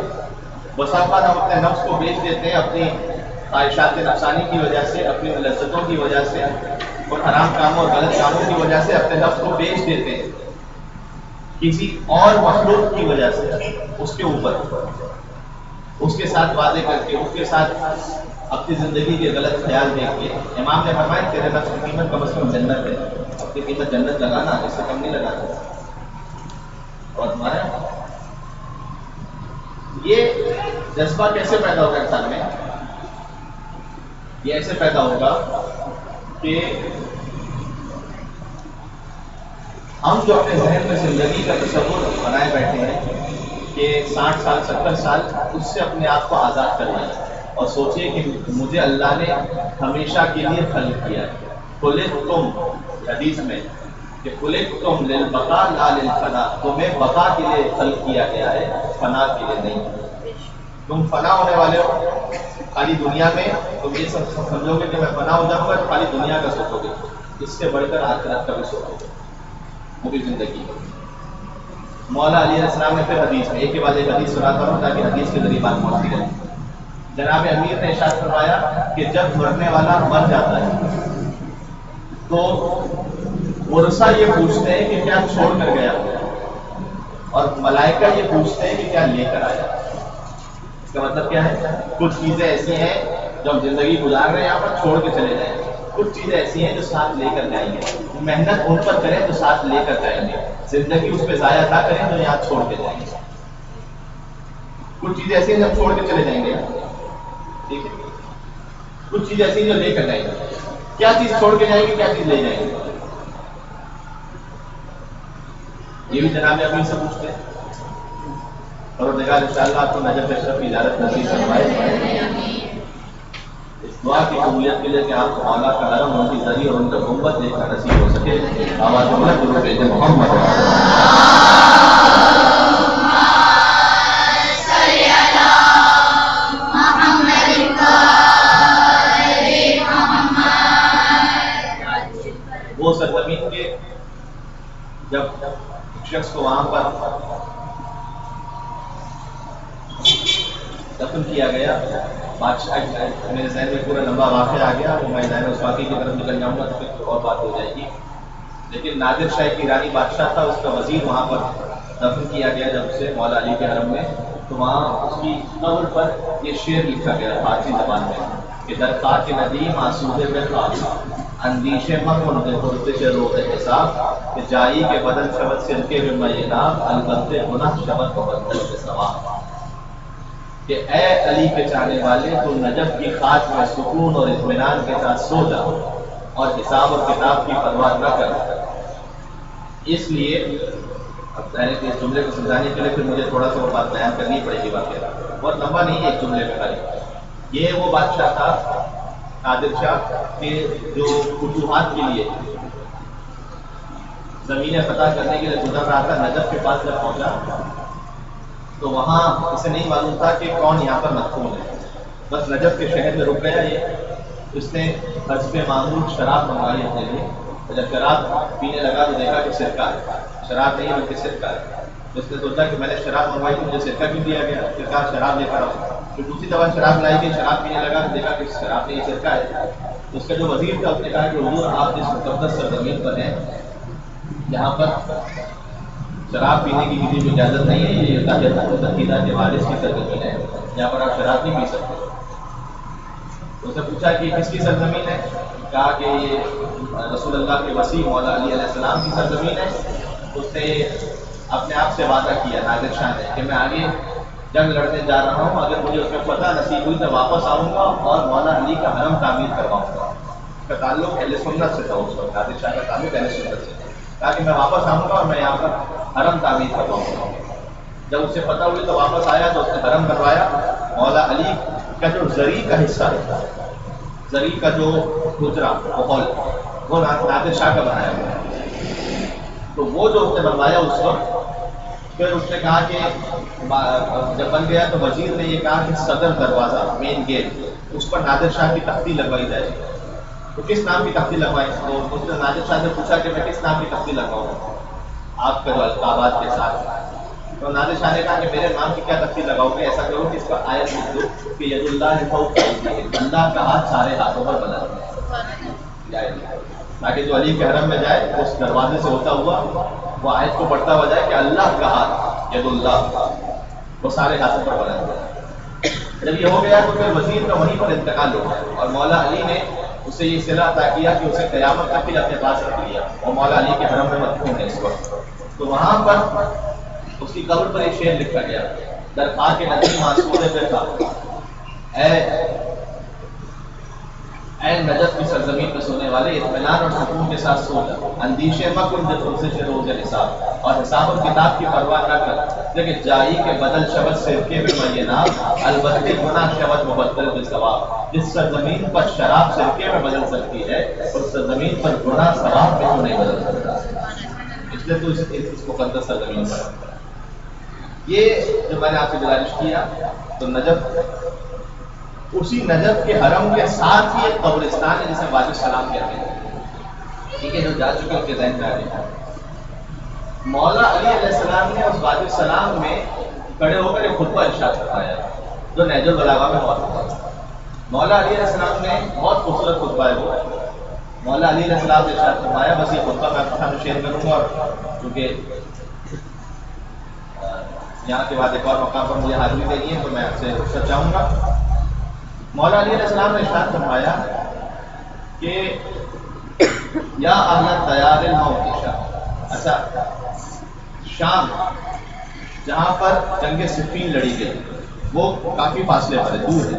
بس آپ ہم اپنے نفس کو بیچ دیتے ہیں اپنی خواہشات نفسانی کی وجہ سے، اپنی لذتوں کی وجہ سے، اور حرام کاموں اور غلط کاموں کی وجہ سے اپنے نفس کو بیچ دیتے ہیں کسی اور مخلوق کی وجہ سے، اس کے اوپر، اس کے ساتھ وعدے کر کے، اس کے ساتھ اپنی زندگی کے غلط خیال دیکھ کے. امام نے فرمایا تیرے نفس کی قیمت کم از کم جنت ہے، اپنی قیمت جنت لگانا، اس سے کم نہیں لگانا. اور تمہارا یہ جذبہ کیسے پیدا ہوگا انسان میں؟ یہ ایسے پیدا ہوگا کہ ہم جو اپنے ذہن میں زندگی کا تصور بنائے بیٹھے ہیں کہ 60 سال 70 سال اس سے اپنے آپ کو آزاد کرنا ہے، اور سوچیے کہ مجھے اللہ نے ہمیشہ کے لیے خلق کیا ہے. خلقتم، حدیث میں کہ خلقتم للبقاء لا للفنا، تمہیں بقا کے لیے خلق کیا گیا ہے، فنا کے لیے نہیں. تم فنا ہونے والے ہو خالی دنیا میں، تم یہ سب سمجھو گے کہ میں فنا ہو جاؤں گا، خالی دنیا کا سوچو گے. اس سے بڑھ کر آخرت کا بھی سوچو گے، وہ بھی زندگی ہے. مولا علی علیہ السلام نے پھر حدیث میں ایک کے بعد ایک حدیث سناتا ہوں تاکہ حدیث کے ذریعے بات پہنچتی رہے. جناب امیر نے ارشاد فرمایا کہ جب مرنے والا مر جاتا ہے تو ورثہ یہ پوچھتے ہیں کہ کیا چھوڑ کر گیا، اور ملائکہ یہ پوچھتے ہیں کہ کیا لے کر آیا. اس کا مطلب کیا ہے؟ کچھ چیزیں ایسی ہیں جو ہم زندگی گزار رہے ہیں یہاں پر چھوڑ کے چلے جائیں گے، کچھ چیزیں ایسی ہیں جو ساتھ لے کر جائیں گے. محنت ان پر کریں تو ساتھ لے کر جائیں گے، زندگی اس پہ ضائع نہ کریں تو یہاں چھوڑ کے جائیں گے. کچھ چیزیں ایسی ہیں جو چھوڑ کے چلے جائیں گے، ٹھیک ہے، کچھ چیزیں ایسی ہیں جو لے کر جائیں گے. کیا چیز چھوڑ کے جائیں گے، کیا چیز لے جائیں گے، یہ بھی جناب ابھی سے پوچھتے ہیں. اور دیکھا انشاءاللہ آپ کو نجف اشرف کی اجازت نصیب فرمائے. اس دعا کی قبولیت کے لیے کہ آپ کو مولا کا حرم ان کی ذریعے اور ان کا گنبد دیکھنا نصیب ہو سکے. آواز محمد وہ سرزمین کے جب شخص کو وہاں پر دفن کیا گیا، بادشاہ میرے ذہن میں پورا لمبا واقعہ آ گیا، وہ میں ذہن اس واقعے کی طرف نکل جاؤں گا تو پھر اور بات ہو جائے گی. لیکن نادر شاہ کی ایرانی بادشاہ تھا، اس کا وزیر وہاں پر دفن کیا گیا جب سے مولا علی کے حرم میں. تو وہاں اس کی قبر پر یہ شعر لکھا گیا فارسی زبان میں کہ در خاک ندیم آسودے میں خاک اندیشے مکن دے پرتش روز حساب کہ جائی کے بدن شبد سرکے میں میداب البتے گناہ شبد کو بدل کے ثواب. کہ اے علی کے چاہنے والے تو نجف کی خاک میں سکون اور اطمینان کے ساتھ سو جا اور حساب اور کتاب کی پرواہ نہ کر. اس لیے اب اس جملے کو سمجھانے کے لیے پھر مجھے تھوڑا سا وہ بات بیان کرنی پڑے گی. واقعہ بہت لمبا نہیں ہے ایک جملے میں خالی. یہ وہ بادشاہ تھا نادر شاہ کہ جو فتوحات کے لیے زمینیں فتح کرنے کے لیے گزر رہا تھا. نجف کے پاس جب پہنچا تو وہاں اسے نہیں معلوم تھا کہ کون یہاں پر مدفون ہے. بس نجف کے شہر میں رک گیا یہ. اس نے حسب معمول شراب منگوائی اپنے لیے. جب شراب پینے لگا تو دیکھا کہ سرکہ ہے، شراب نہیں بلکہ سرکہ ہے. اس نے سوچا کہ میں نے شراب منگوائی تو مجھے سرکہ کیوں دیا گیا؟ پھر کہا شراب لے کر آؤ. پھر دوسری دفعہ شراب لائی گئی، شراب پینے لگا تو دیکھا کہ شراب نہیں سرکہ ہے. اس کا جو وزیر تھا اس نے کہا کہ حضور آپ جس مقدس سرزمین پر ہیں یہاں پر شراب پینے کی کسی کو اجازت نہیں ہے، یہ تقیدہ کے وارث کی سرزمین ہے، یہاں پر آپ شراب نہیں پی سکتے. اس نے پوچھا کہ کس کی سرزمین ہے؟ کہا کہ یہ رسول اللہ کے وسیع مولا علی علیہ السلام کی سرزمین ہے. اس نے اپنے آپ سے وعدہ کیا نادر شاہ نے کہ میں آگے جنگ لڑنے جا رہا ہوں، اگر مجھے اس میں فتح نصیب ہوئی تو واپس آؤں گا اور مولا علی کا حرم تعمیر کرواؤں گا. اس کا تعلق اہل سنت سے تھا. اس وقت نادر شاہ کا تعلق اہل سنت سے تھا. کہا کہ میں واپس آؤں گا اور میں یہاں پر حرم تعمیر کرواؤں گا. جب اسے پتہ ہوئی تو واپس آیا تو اس نے حرم کروایا. مولا علی کا جو زری کا حصہ ہے، زری کا جو گجرا ماحول وہ نادر شاہ کا بنایا گیا. تو وہ جو اس نے بنوایا اس وقت، پھر اس نے کہا کہ جب بن گیا تو وزیر نے یہ کہا کہ صدر دروازہ مین گیٹ اس پر نادر شاہ کی تختی لگوائی جائے. تو کس نام کی تختی لگوائی؟ تو اس نے نادر شاہ سے پوچھا کہ میں کس نام کی تختی لگواؤں آپ کا جو القابات کے ساتھ؟ تو نادر شاہ نے کہا کہ میرے نام کی کیا تختی لگاؤ گے؟ ایسا کرو کہ اس پر آیت لکھ دو کہ ید اللہ فوق ایدیہم، اللہ کا ہاتھ سارے ہاتھوں پر بنا ہے، تاکہ جو علی کے حرم میں جائے اس دروازے سے ہوتا ہوا وہ آیت کو پڑھتا ہوا جائے کہ اللہ کا ہاتھ ید اللہ وہ سارے ہاتھوں پر بنا ہے. جب یہ ہو گیا تو پھر وزیر کا وہیں پر انتقال ہو گیا اور مولا علی نے اسے یہ صلہ عطا کیا کہ اسے قیامت تک بھی اپنے پاس رکھ لیا. اور مولا علی کے حرم میں مدفون ہے اس وقت. تو وہاں پر اس کی قبر پر ایک شعر لکھا گیا، در خاک ندیم آسودے پہ تھا، اے نجف کی سرزمین پہ سونے والے اطمینان اور سکون کے ساتھ سو جا، اندیشے مکن جب سے روز حساب، اور حساب اور کتاب کی پرواہ نہ کر، لیکن جائی کے بدل شبد سرکے میں میں نام، البتہ گناہ شبد مبدل بالثواب، جس سرزمین پر شراب سرکے میں بدل سکتی ہے اس سرزمین پر گناہ ثواب میں تو نہیں بدل سکتا، اس لیے تو اس مقدس سرزمین پر یہ جو میں نے آپ سے گزارش کیا تو نجف، اسی نجف کے حرم کے ساتھ ہی ایک قبرستان ہے جسے وادی السلام کہتے ہیں، ٹھیک ہے، جو جا چکے ان کے ذہن میں آ رہے ہیں۔ مولا علی علیہ السلام نے اس وادی السلام میں کھڑے ہو کر ایک خطبہ ارشاد فرمایا جو نہج البلاغہ میں موجود ہے۔ مولا علی علیہ السلام نے بہت خوبصورت خطبہ ہے وہ، مولا علی علیہ السلام نے ارشاد فرمایا، بس یہ خطبہ میں آپ کے سامنے شیئر کروں گا، اور کیونکہ یہاں کے بعد ایک اور مقام پر مجھے حاضری دینی ہے تو میں آپ سے رخصت چاہوں گا۔ مولا علی علیہ السلام نے ارشاد فرمایا کہ یا اہل دیار الموت، اچھا شام جہاں پر جنگ صفین لڑی گئی وہ کافی فاصلے پر ہے، دور ہے۔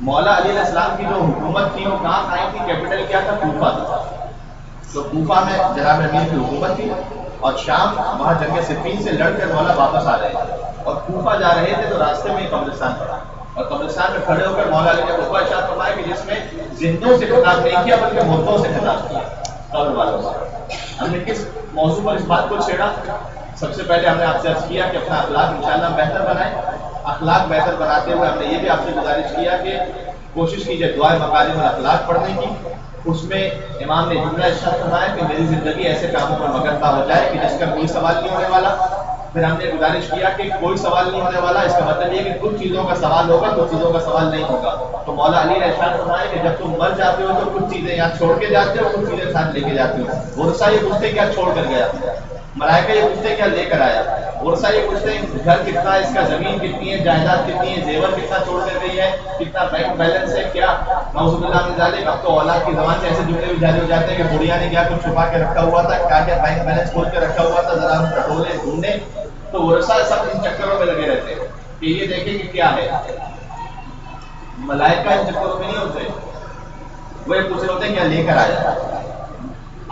مولا علی علیہ السلام کی جو حکومت تھی وہ کہاں قائم تھی؟ کیپٹل کیا تھا؟ کوفہ تھا، تو کوفہ میں جناب امیر کی حکومت تھی، اور شام وہاں جنگ صفین سے لڑ کر مولا واپس آ رہے تھے اور کوفہ جا رہے تھے، تو راستے میں قبرستان پڑا، اور قبرستان میں کھڑے ہو کر مولا علی نے خطبہ ارشاد فرمایا کہ جس میں زندوں سے خطاب نہیں کیا بلکہ مردوں سے خطاب کیا، قبر والوں سے۔ ہم نے کس موضوع پر اس بات کو چھیڑا؟ سب سے پہلے ہم نے آپ سے عرض کیا کہ اپنا اخلاق انشاءاللہ بہتر بنائیں، اخلاق بہتر بناتے ہوئے ہم نے یہ بھی آپ سے گزارش کیا کہ کوشش کیجیے دعائے مکارم الاخلاق پڑھنے کی، اس میں امام نے جملہ ارشاد فرمایا کہ میری زندگی ایسے کاموں پر مگنتا ہو جائے کہ جس کا کوئی سوال نہیں ہونے والا۔ پھر ہم نے گزارش کیا کہ کوئی سوال نہیں ہونے والا، اس کا مطلب یہ کہ کچھ چیزوں کا سوال ہوگا، کچھ چیزوں کا سوال نہیں ہوگا۔ تو مولا علی نے ارشاد فرمایا کہ جب تم مر جاتے ہو تو کچھ چیزیں یہاں چھوڑ کے جاتے ہو، کچھ چیزیں ساتھ لے کے جاتے ہو۔ ورثہ یہ پوچھتے کیا چھوڑ کر گیا، ملائکہ یہ پوچھتے کیا لے کر آیا، ورثہ یہ پوچھتے گھر کتنا ہے، اس کا زمین کتنی ہے، جائیداد کتنی ہے، زیور کتنا چھوڑ کر گئی ہے، کتنا بینک بیلنس ہے، کیا نعوذ باللہ من ذالک۔ اب تو اولاد کی زبان سے ایسے جملے بھی جاری ہو جاتے ہیں کہ بڑھیا نے کیا کچھ چھپا کے رکھا ہوا تھا، کیا کیا بینک بیلنس کھول کے رکھا ہوا تھا، ذرا ہم ٹٹولے ڈھونڈنے۔ تو ورثہ سب ان چکروں میں لگے رہتے ہیں کہ یہ دیکھیں کہ کیا ہے، ملائکہ ان چکروں میں نہیں ہوتے، وہ یہ پوچھ رہے ہوتے ہیں کیا لے کر آیا،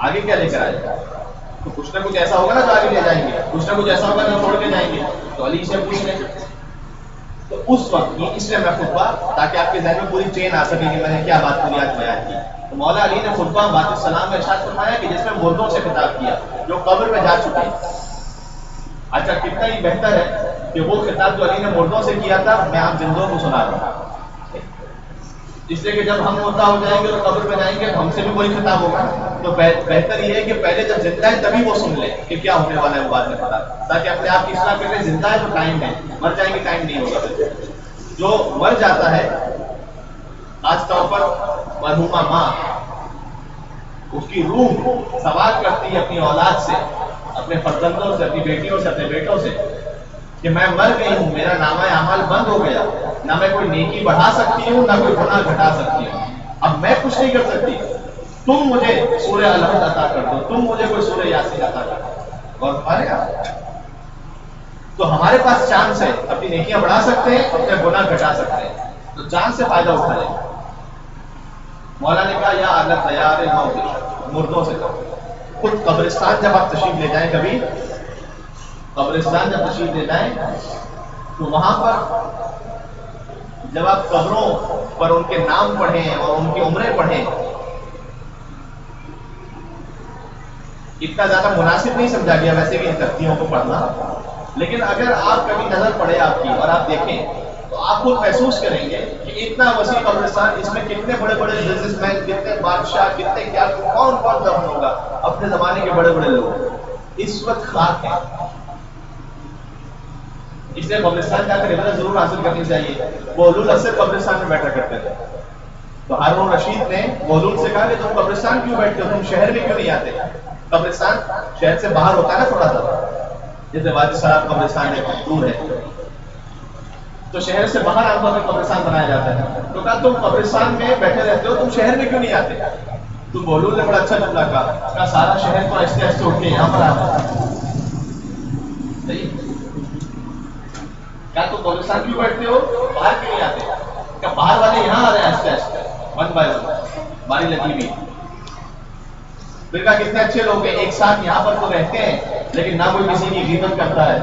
آگے کیا لے کر آیا، تو کچھ نہ کچھ ایسا ہوگا نا جو آگے لے جائیں گے، کچھ نہ کچھ ایسا ہوگا جو چھوڑ کے جائیں گے، تو علی سے پوچھ لیں۔ تو اس وقت یہ اس لیے میں خطبہ تاکہ آپ کے ذہن میں پوری چین آ سکے کہ میں نے کیا بات پوری آج بیان کی۔ تو مولا علی نے خطبہ بات السلام میں ارشاد فرمایا کہ جس میں مردوں سے خطاب کیا جو قبر میں جا چکے ہیں۔ اچھا کتنا ہی بہتر ہے کہ وہ خطاب جو علی نے مردوں سے کیا تھا میں آپ زندوں کو سنا رہا ہوں، اس لیے کہ جب ہم مردہ ہو جائیں گے تو قبر میں جائیں گے تو ہم سے بھی کوئی خطاب ہوگا، تو بہتر یہ ہے کہ پہلے جب زندہ ہے تبھی وہ سن لے کہ کیا ہونے والا ہے وہ بعد میں پتا، تاکہ اپنے آپ کی اصلاح کریں۔ زندہ ہے تو ٹائم ہے، مر جائیں گے ٹائم نہیں ہوگا۔ جو مر جاتا ہے خاص طور پر مرحومہ ماں، اس کی روح سوال کرتی ہے اپنی اولاد سے، اپنے فرزندوں سے، اپنی بیٹیوں سے، اپنے بیٹوں سے کہ میں مر گئی ہوں، میرا نامہ اعمال بند ہو گیا، نہ میں کوئی نیکی بڑھا سکتی ہوں نہ کوئی گناہ گھٹا سکتی ہوں، اب میں کچھ نہیں کر سکتی، تم مجھے سورہ الحمد عطا کر دو، تم مجھے کوئی سورہ یاسین عطا کر دو۔ اور پارے گا تو ہمارے پاس چانس ہے، اپنی نیکیاں بڑھا سکتے ہیں، اپنے گناہ گھٹا سکتے ہیں، تو چانس سے فائدہ اٹھا لیں۔ مولا نے کہا یا اہل دیار الموت، مردوں سے کہو۔ خود قبرستان جب آپ تشریف لے جائیں، کبھی قبرستان جب تشریف لے جائیں تو وہاں پر جب آپ قبروں پر ان کے نام پڑھیں اور ان کی عمریں پڑھیں، اتنا زیادہ مناسب نہیں سمجھا گیا ویسے کہ ان تختیوں کو پڑھنا، لیکن اگر آپ کبھی نظر پڑے آپ کی اور آپ دیکھیں تو آپ خود محسوس کریں گے کہ اتنا وسیع قبرستان، اس میں کتنے بڑے بڑے بزنس مین، کتنے بادشاہ، کتنے کیا کون کون دفن ہوگا، اپنے زمانے کے بڑے بڑے لوگ اس وقت خاک ہیں۔ اس لیے قبرستان جا کر عبرت ضرور حاصل کرنی چاہیے۔ بہلول اکثر قبرستان میں بیٹھا کرتے تھے، تو ہارون رشید نے بہلول سے کہا کہ تم قبرستان کیوں بیٹھتے ہو، تم شہر میں کیوں نہیں آتے؟ قبرستان شہر سے باہر ہوتا ہے نا تھوڑا سا، جیسے وادی السلام قبرستان ہے، دور ہے، تو شہر سے باہر عام طور پر قبرستان بنایا جاتا ہے۔ تو کہا تم قبرستان میں بیٹھے رہتے ہو، تم شہر میں کیوں نہیں آتے؟ تو بہلول نے بڑا اچھا جملہ کہا، سارا شہر تو ایسے ایسے اٹھ کے یہاں پر آتا ہے، صحیح؟ کیا تم قبرستان کیوں بیٹھتے ہو، باہر کیوں نہیں آتے؟ کیا باہر والے یہاں آ رہے ہیں آہستہ آہستہ، ون بائی ون؟ ہماری لگی ہوئی. پھر کہا کتنے اچھے لوگ ہیں، ایک ساتھ یہاں پر تو رہتے ہیں لیکن نہ کوئی کسی کی غیبت کرتا ہے،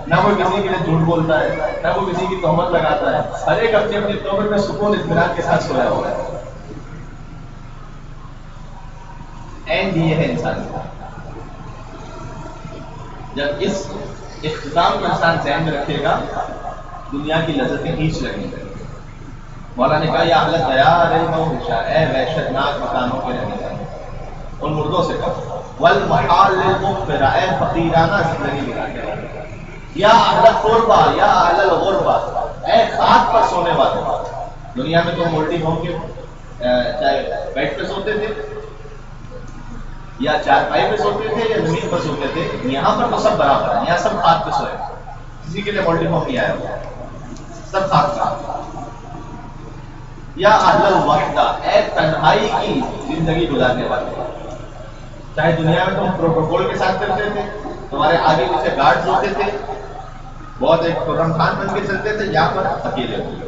نہ کوئی کسی کے لیے جھوٹ بولتا ہے، نہ کوئی کسی کی تہمت لگاتا ہے، ہر ایک اپنی اپنی تہمت میں سکون اطمینان کے ساتھ سویا ہوا ہے. اینڈ یہ ہے انسان کا. جب اس اختتام کو انسان ذہن میں رکھے گا دنیا کی لذتیں ہیچ لگیں گی. مولا نے کہا یا اہل دیار الموحشہ، اے وحشت ناک مکانوں کے رہنے والے، ان مردوں سے کہا والمحال للمغفرہ، اے فقیرانہ زندگی گزارنے والے، یا اہل القربہ، یا اہل الغربہ، اے خاک پر سونے والے. دنیا میں تو ملٹی ہوم کے چاہے بیڈ پہ سوتے تھے یا چارپائی پہ سوتے تھے یا زمین پر سوتے تھے، یہاں پر تو سب برابر ہیں، یہاں سب خاک پہ سوئے، کسی کے لیے ملٹی ہوم نہیں آیا ہوا، سب خاک پر. یا اہل الوحدہ، اے تنہائی کی زندگی گزارنے والے. چاہے دنیا میں تم پروٹوکول کے ساتھ چلتے تھے، تمہارے آگے پیچھے گارڈ ہوتے تھے، بہت ایک خرم خان بن کے چلتے تھے، یہاں پر اکیلے ہوتے تھے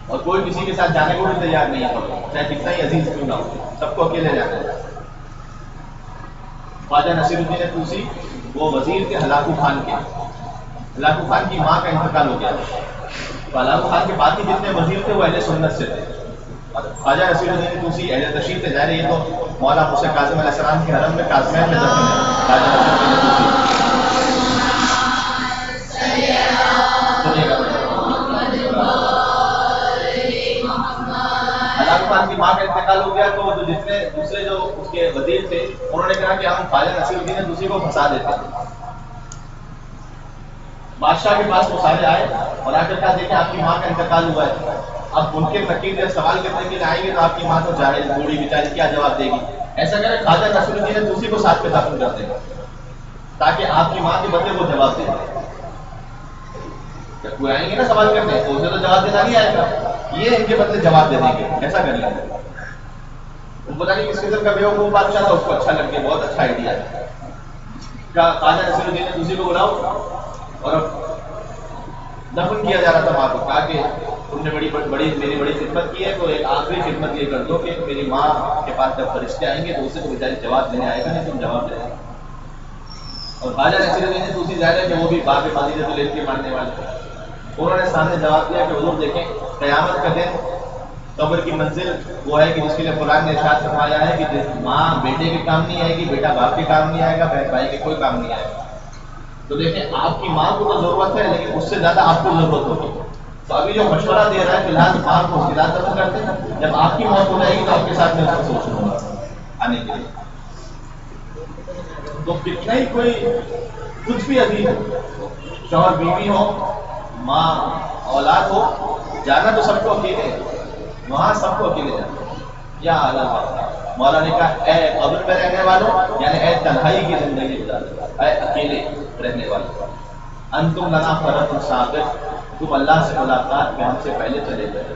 اور کوئی کسی کے ساتھ جانے کو بھی تیار نہیں ہے، چاہے کتنا ہی عزیز کیوں نہ ہو، سب کو اکیلے جانا ہے. خواجہ نصیر الدین طوسی وہ وزیر تھے ہلاکو خان کے، ہلاکو خان کی ماں کا انتقال ہو گیا تھا. تو ہلاکو خان کے باقی جتنے وزیر تھے وہ اہل سنت سے تھے. خواجہ نصیر الدین طوسی اہل تشریف تھے، ظاہر یہ تو مولا موسیٰ کاظم علیہ السلام کے حرم میں کاظمین میں دفن ہے خواجہ نصیر الدین طوسی. ہلاکو خان کی ماں کا انتقال ہو گیا تو جو جتنے دوسرے جو اس کے وزیر تھے انہوں نے کہا کہ ہم خواجہ نصیر الدین طوسی کو پھنسا دیتے ہیں. بادشاہ کے پاس وہ سارے آئے اور آ کر کہا دیکھیں آپ کی ماں کا انتقال ہوا ہے. اب ان کے نقیب جب سوال کرنے کے لیے آئیں گے تو آپ کی ماں تو جاہل بوڑھی بیچاری کیا جواب دے گی. ایسا کرے خواجہ نصیر الدین طوسی کو ساتھ میں دفن کر دیں تاکہ آپ کی ماں کے بدلے وہ جواب دے دیں. جب کوئی آئیں گے نا سوال کرنے تو اسے تو جواب دینا نہیں آئے گا، یہ ان کے بدلے جواب دے دیں گے. ایسا کر لیں گے. پتا نہیں کس قسم کا بیوقوف بادشاہ تھا، اس کو اچھا لگ گیا، بہت اچھا آئیڈیا ہے. کیا خواجہ نصیر الدین طوسی کو بلاؤ اور اب دفن کیا جا رہا تھا ماں کو. کہا کہ تم نے میری بڑی خدمت کی ہے تو ایک آخری خدمت یہ کر دو کہ میری ماں کے پاس جب فرشتے آئیں گے تو اسے تو بیچاری جواب دینے آئے گا نہیں، تم جواب دے دو. اور خواجہ نصیر الدین طوسی ظاہر ہے کہ وہ بھی باغ فضیلت العلم کے ماننے والے تھے. انہوں نے سامنے جواب دیا کہ حضور دیکھیں قیامت کا دن قبر کی منزل وہ ہے کہ جس کے لیے قرآن نے ارشاد فرمایا ہے کہ ماں بیٹے کے کام نہیں آئے گی، بیٹا باپ کے کام نہیں آئے گا، بہن بھائی کے کوئی کام نہیں آئے گا. تو دیکھیں آپ کی ماں کو تو ضرورت ہے لیکن اس سے زیادہ آپ کو ضرورت ہوگی. تو ابھی جو مشورہ دے رہا ہے فی الحال ماں کو اس کے ساتھ دفن کرتے ہیں، جب آپ کی موت ہو جائے گی تو آپ کے ساتھ میں اس کو سوچ لوں گا آنے کے لیے. تو کتنا ہی کوئی کچھ بھی عزیز ہو، شوہر بیوی ہو، ماں اولاد ہو، جانا تو سب کو اکیلے، وہاں سب کو اکیلے جانا. یا اللہ مولا نے کہا اے قبر میں رہنے والوں، یعنی اے تنہائی کی زندگی گزارنے، اے اکیلے رہنے والوں، انتم لنا فرط سابق، تم اللہ سے ملاقات میں ہم سے پہلے چلے گئے.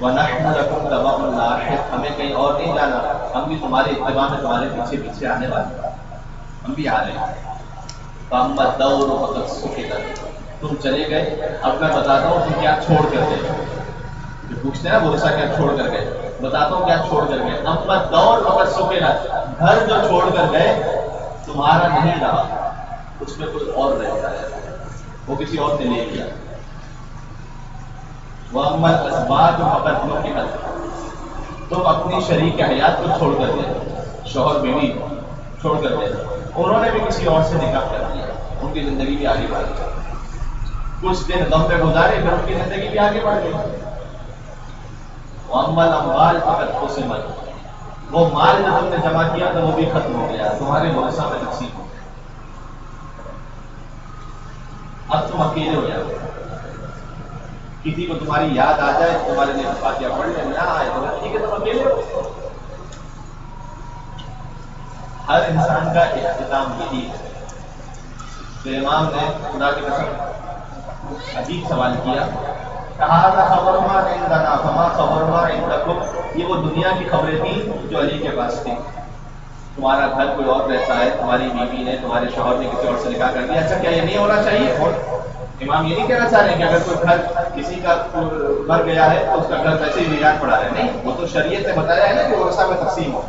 وَنَحْنُ لَكُمْ تَبَعٌ لَاحِقٌ، ہمیں کہیں اور نہیں جانا، ہم بھی تمہارے اتباع میں تمہارے پیچھے پیچھے آنے والے ہیں، ہم بھی آ رہے ہیں. فَأَمَّا الدَّوْرُ فَقَدْ سُقِطَتْ، تم چلے گئے. اب میں بتاتا ہوں تم کیا چھوڑ کر گئے. جو پوچھتے ہیں نا بولسا کیا چھوڑ کر گئے، بتاتا ہوں کیا چھوڑ کر گئے. اما الدور فقد سُقِطَتْ، گھر جو چھوڑ کر گئے تمہارا نہیں رہا، اس میں کوئی اور رہتا ہے، وہ کسی اور نے لے لیا. وَأَمَّا الْأَزْوَاجُ فَقَدْ نُكِحَتْ، تم اپنی شریک حیات کو چھوڑ کر گئے، شوہر بیوی چھوڑ کر گئے، انہوں نے بھی کسی اور سے نکاح کر دیا، ان کی زندگی بھی آگے بڑھ گئی. کچھ دن غم میں گزارے پھر ان کی زندگی بھی آگے بڑھ گئی. وَأَمَّا الْأَمْوَالُ فَقَدْ قُسِمَتْ، وہ مال جو تم نے جمع کیا تھا وہ بھی ختم ہو گیا، تمہارے ورثہ میں تقسیم ہو گیا. اب تم اکیلے ہو جاؤ. کسی کو تمہاری یاد آ جائے تمہارے لیے فاتحہ پڑھ لیں، نہ آئے تو ٹھیک ہے تم اکیلے ہو. ہر انسان کا اختتام یہی ہے. تو امام نے خدا کی قسم عجیب سوال کیا، کہا تھا خبر ما عندنا فما خبر ما عندکم، یہ وہ دنیا کی خبریں تھیں جو علی کے پاس تھیں. تمہارا گھر کوئی اور رہتا ہے، تمہاری بیوی نے تمہارے شوہر نے کسی اور سے نکاح کر دیا، اچھا کیا یہ نہیں ہونا چاہیے؟ اور امام یہ نہیں کہنا چاہ رہے ہیں کہ اگر کوئی گھر کسی کا مر گیا ہے تو اس کا گھر ویسے ہی ویران پڑا ہے، نہیں، وہ تو شریعت نے بتایا ہے نا کہ ورثہ میں تقسیم ہو،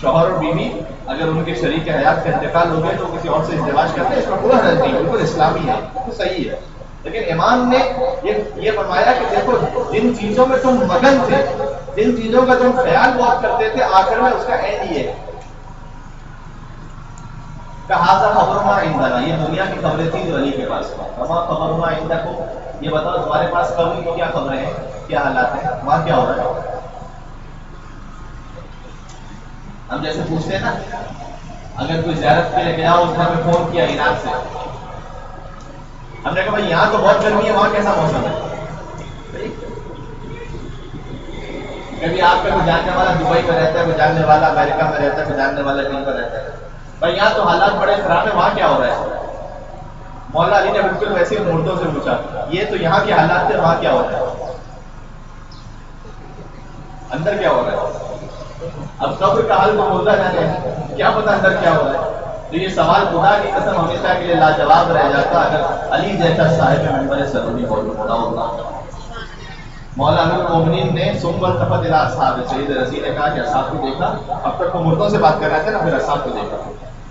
شوہر اور بیوی اگر ان کے شریک حیات کا انتقال ہو گیا تو کسی اور سے ازدواج کرتے ہیں، اس میں پورا حرج نہیں، بالکل اسلامی ہے، تو صحیح ہے. لیکن امام نے یہ فرمایا کہ دیکھو جن چیزوں میں تم مگن تھے، جن چیزوں کا تم خیال بہت کرتے تھے، آخر میں اس کا اینڈ یہ ہے کہا خبرما عندنا، یہ دنیا کی خبریں تھیں جو علی کے پاس وہاں خبرما عندکم، یہ بتاؤ تمہارے پاس قبر کی کیا خبریں ہیں، کیا حالات ہیں، وہاں کیا ہو رہا ہے. ہم جیسے پوچھتے ہیں نا اگر کوئی زیارت کے لیے گیا اس نے ہمیں فون کیا عراق سے، ہم نے کہا بھائی یہاں تو بہت گرمی ہے، وہاں کیسا موسم ہے. کبھی آپ کا کوئی جاننے والا دبئی میں رہتا ہے، کوئی جاننے والا امریکہ میں رہتا ہے، کوئی جاننے والا کہیں پر رہتا ہے، بھائی یہاں تو حالات بڑے خراب ہیں، وہاں کیا ہو رہا ہے. مولا علی نے بالکل ویسے ہی مردوں سے پوچھا، یہ تو یہاں کے حالات تھے، وہاں کیا ہو رہا ہے، اندر کیا ہو رہا ہے. اب قبر کا حال کو مردہ جانے کیا پتا اندر کیا ہو رہا ہے. تو یہ سوال خدا کی قسم ہمیشہ کے لیے لاجواب رہ جاتا اگر علی جیسا صاحب منبر سرونی موجود ہوتا. مولا امیر المومنین نے ثم التفت الی اصحاب، سید رضی نے کہا کہ اصحاب کو دیکھا، اب تک تو مردوں سے بات کر رہے تھے نا، پھر اصحاب کو دیکھا.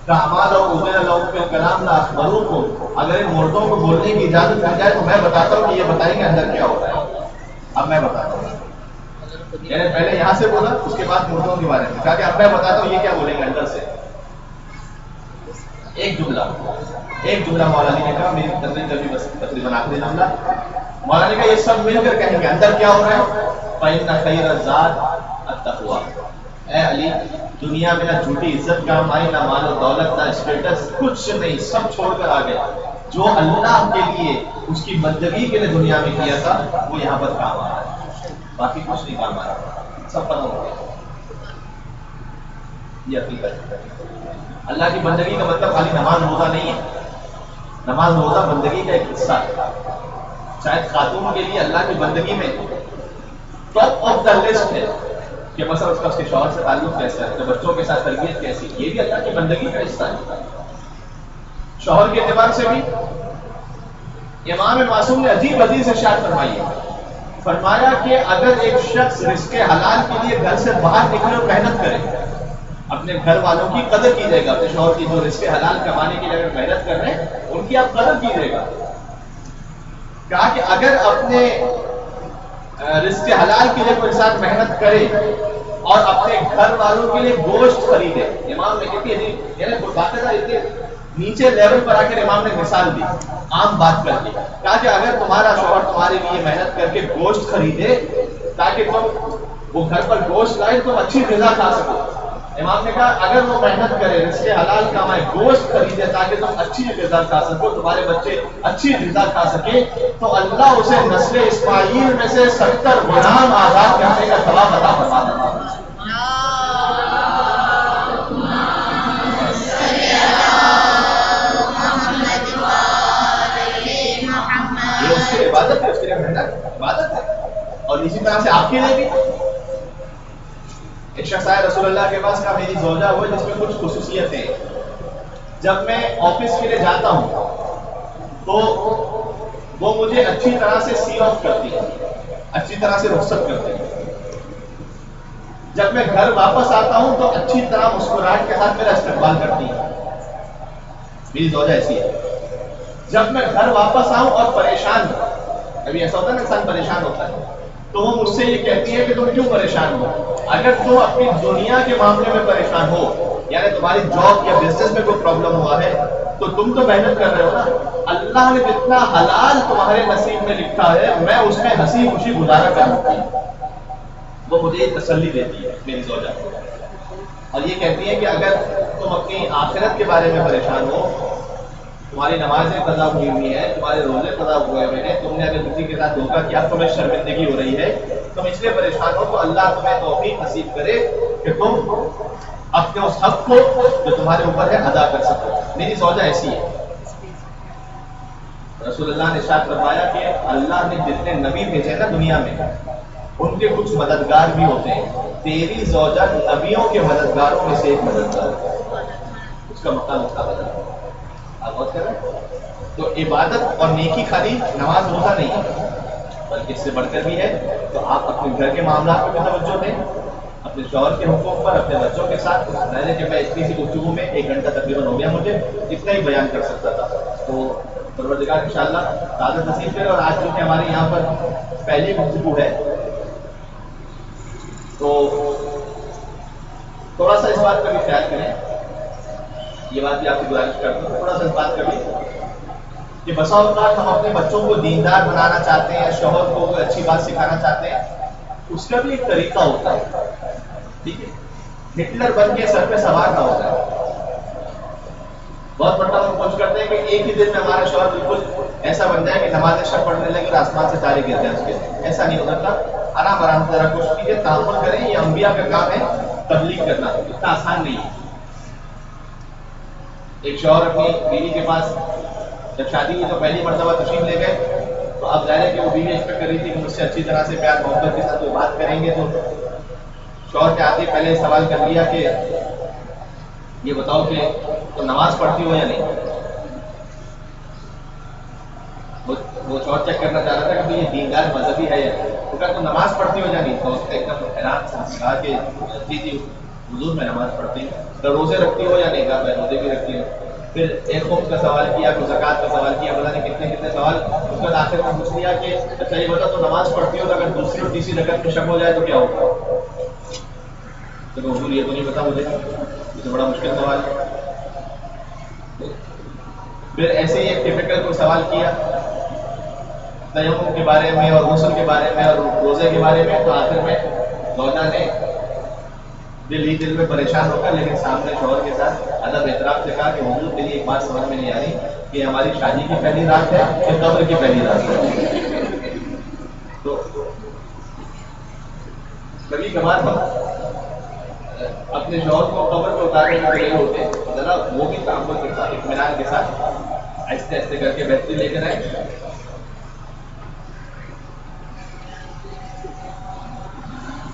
کہا لو اذن لهم بالکلام لاخبروکم، اگر ان مردوں کو بولنے کی اجازت مل جائے تو میں بتاتا ہوں کہ یہ بتائیں گے اندر کیا ہو رہا ہے. اب میں بتاتا ہوں، یعنی پہلے یہاں سے بولا، اس کے بعد مردوں کے بارے میں کہا کہ اب میں بتاتا ہوں یہ کیا بولیں گے اندر سے. ایک جملہ مولانا نے کہا، میری تقریر کبھی بس تقریباً آخری جملہ، مولانا نے کہا یہ سب مل کر کہیں گے اندر کیا ہو رہا ہے. فإن خیر الزاد التقویٰ، اے علی دنیا میں نہ جھوٹی عزت کام آئی، نہ مال و دولت، نہ اسٹیٹس، کچھ نہیں، سب چھوڑ کر آ گئے. جو اللہ کے لیے اس کی بندگی کے لیے دنیا میں کیا تھا وہ یہاں پر کام آ رہا ہے، باقی کچھ نہیں کام آ رہا، سب ختم ہو گیا. یہ حقیقت ہے. اللہ کی بندگی کا مطلب خالی نماز روزہ نہیں ہے، نماز روزہ بندگی کا ایک حصہ ہے. شاید خاتون کے لیے اللہ کی بندگی میں ٹاپ آف دا لسٹ ہے کہ مثلا اس کا اس کے شوہر سے تعلق کیسا ہے، بچوں کے ساتھ تربیت کیسی، یہ بھی اللہ کی بندگی کا حصہ ہے. شوہر کے اعتبار سے بھی امام معصوم نے عجیب عزیز ارشاد فرمائی ہے، فرمایا کہ اگر ایک شخص رزق حلال کے لیے گھر سے باہر نکلے اور محنت کرے، اپنے گھر والوں کی قدر کیجیے گا، اپنے شوہر کی جو رزق حلال کمانے کے لیے اگر محنت کر رہے ہیں ان کی آپ قدر کیجیے گا. کہا کہ اگر اپنے رزق حلال کے لیے کوئی انسان محنت کرے اور اپنے گھر والوں کے لیے گوشت خریدے، امام نے کہتی ہے یعنی باقاعدہ اتنے نیچے لیول پر آ کر امام نے مثال دی، عام بات کر دی. کہا کہ اگر تمہارا شوہر تمہارے لیے محنت کر کے گوشت خریدے تاکہ تم وہ گھر پر گوشت لائے تم اچھی غذا کھا سکو، امام نے کہا اگر وہ محنت کرے، رزق حلال کمائے، گوشت خریدے تاکہ تم اچھی غذا کھا سکو، تمہارے بچے اچھی غذا کھا سکے، تو اللہ اسے نسل اسماعیل میں سے 70 غلام آزاد کرنے کا ثواب عطا فرما دیتا ہے. یہ اس کی عبادت ہے، اس کے لیے محنت عبادت ہے. اور اسی طرح سے آپ کے لیے بھی ایک شخص آیا رسول اللہ کے پاس، کہا میری زوجہ وہ جس میں کچھ خصوصیتیں، جب میں آفس کے لیے جاتا ہوں تو وہ مجھے اچھی طرح سے سی آف کرتی ہے، اچھی طرح سے رخصت کرتی ہے. جب میں گھر واپس آتا ہوں تو اچھی طرح مسکراہٹ کے ساتھ میرا استقبال کرتی ہے. میری زوجہ ایسی ہے. جب میں گھر واپس آؤں اور پریشان ہوں، کبھی ایسا ہوتا ہے نا انسان پریشان ہوتا ہے، تو وہ مجھ سے یہ کہتی ہے کہ تم کیوں پریشان ہو؟ اگر تم اپنی دنیا کے معاملے میں پریشان ہو، یعنی تمہاری جاب یا بزنس میں کوئی پرابلم ہوا ہے، تو تم تو محنت کر رہے ہو نا، اللہ نے جتنا حلال تمہارے نصیب میں لکھا ہے میں اس میں ہنسی خوشی گزارا کرتی ہوں. وہ مجھے تسلی دیتی ہے میری زوجہ، اور یہ کہتی ہے کہ اگر تم اپنی آخرت کے بارے میں پریشان ہو، تمہاری نمازیں قضا ہوئی ہوئی ہیں، تمہارے روزے قضا ہوئے ہوئے ہیں، تم نے اگر کسی کے ساتھ دھوکہ کیا تمہیں شرمندگی ہو رہی ہے، تم اس لیے پریشان ہو، تو اللہ تمہیں توفیق نصیب کرے کہ تم اپنے اس حق کو جو تمہارے اوپر ہے ادا کر سکو. میری زوجہ ایسی ہے. رسول اللہ نے ارشاد فرمایا کہ اللہ نے جتنے نبی بھیجے نا دنیا میں ان کے کچھ مددگار بھی ہوتے ہیں، تیری زوجہ نبیوں کے مددگاروں میں سے ایک مددگار ہے. اس کا مقام اس کا بدل. اب اور کر رہے ہیں. تو عبادت اور نیکی خالی نماز روزہ نہیں ہے بلکہ اس سے بڑھ کر بھی ہے. تو آپ اپنے گھر کے معاملات پہ توجہ دیں, اپنے شوہر کے حقوق پر, اپنے بچوں کے ساتھ. پہلے کہ میں اتنی سی گفتگو میں 1 گھنٹہ تقریباً ہو گیا مجھے, اتنا ہی بیان کر سکتا تھا. تو پروردگار انشاءاللہ تعداد نصیب کرے. اور آج جو کہ ہمارے یہاں پر پہلی گفتگو ہے تو تھوڑا سا اس بات کا بھی خیال کریں, یہ بات بھی آپ کی گزارش کرتا ہوں, تھوڑا سا اس بات کا بھی کہ بسا اوقات ہم اپنے بچوں کو دیندار بنانا چاہتے ہیں, شوہر کو کوئی اچھی بات سکھانا چاہتے ہیں, اس کا بھی ایک طریقہ ہوتا ہے. ٹھیک ہے, ہٹلر بن کے سر پہ سوار نہ ہوتا ہے. بہت بڑا ہم کوشش کرتے ہیں کہ ایک ہی دن میں ہمارا شوہر بالکل ایسا بن جائے کہ نماز شب پڑھنے لگے اور آسمان سے تارے گر جائیں اس کے. ایسا نہیں ہو سکتا. آرام آرام سے ذرا کوشش کیجیے, تحمل کریں. یہ انبیاء کا کام ہے تبلیغ کرنا, اتنا آسان نہیں ہے. ایک شوہر اپنی بیوی کے پاس جب شادی ہوئی تو پہلی مرتبہ تشریف لے گئے, تو اب ظاہر ہے کہ وہ بیوی ایکسپیکٹ کر رہی تھی کہ مجھ سے اچھی طرح سے پیار محبت کے ساتھ وہ بات کریں گے. تو شوہر کے آتے پہلے سوال کر لیا کہ یہ بتاؤ کہ تو نماز پڑھتی ہو یا نہیں. وہ شوہر چیک کرنا چاہ رہا تھا کہ یہ دیندار مذہبی ہے یا نہیں. تو کہا تو نماز پڑھتی ہو یا نہیں. تو اس نے ایک دم حیران سے کہا کہ جی جی حضور میں نماز پڑھتی ہوں. تو روزے رکھتی ہو یا نہیں. کہا میں روزے بھی رکھتی ہوں. پھر ایک خود کا سوال کیا, کوئی زکات کا سوال کیا, پتہ نہیں کتنے سوال. اس کے بعد آخر میں پوچھ لیا کہ اچھا یہ بتا تو نماز پڑھتی ہو تو اگر دوسری اور تیسری رکعت میں شک ہو جائے تو کیا ہوگا. تو حضور یہ تو نہیں پتا مجھے, یہ تو بڑا مشکل سوال ہے. پھر ایسے ہی ایک ٹپیکل کوئی سوال کیا تیمم کے بارے میں اور غسل کے بارے میں اور روزے کے بارے میں. تو آخر میں زوجہ نے دل میں پریشان ہو کر لیکن سامنے شوہر کے ساتھ ادب احترام سے کہا کہ حضور کے لیے ایک بات سمجھ میں نہیں آ رہی کہ ہماری شادی کی پہلی رات ہے کہ قبر کی پہلی رات ہے. تو کبھی کبھار ہم اپنے شوہر کو قبر پہ اتارنے کے لیے ہوتے ہیں, ذرا وہ بھی تعامل کے ساتھ اطمینان کے ساتھ آہستہ آہستہ کر کے بہتری لے کر آئے.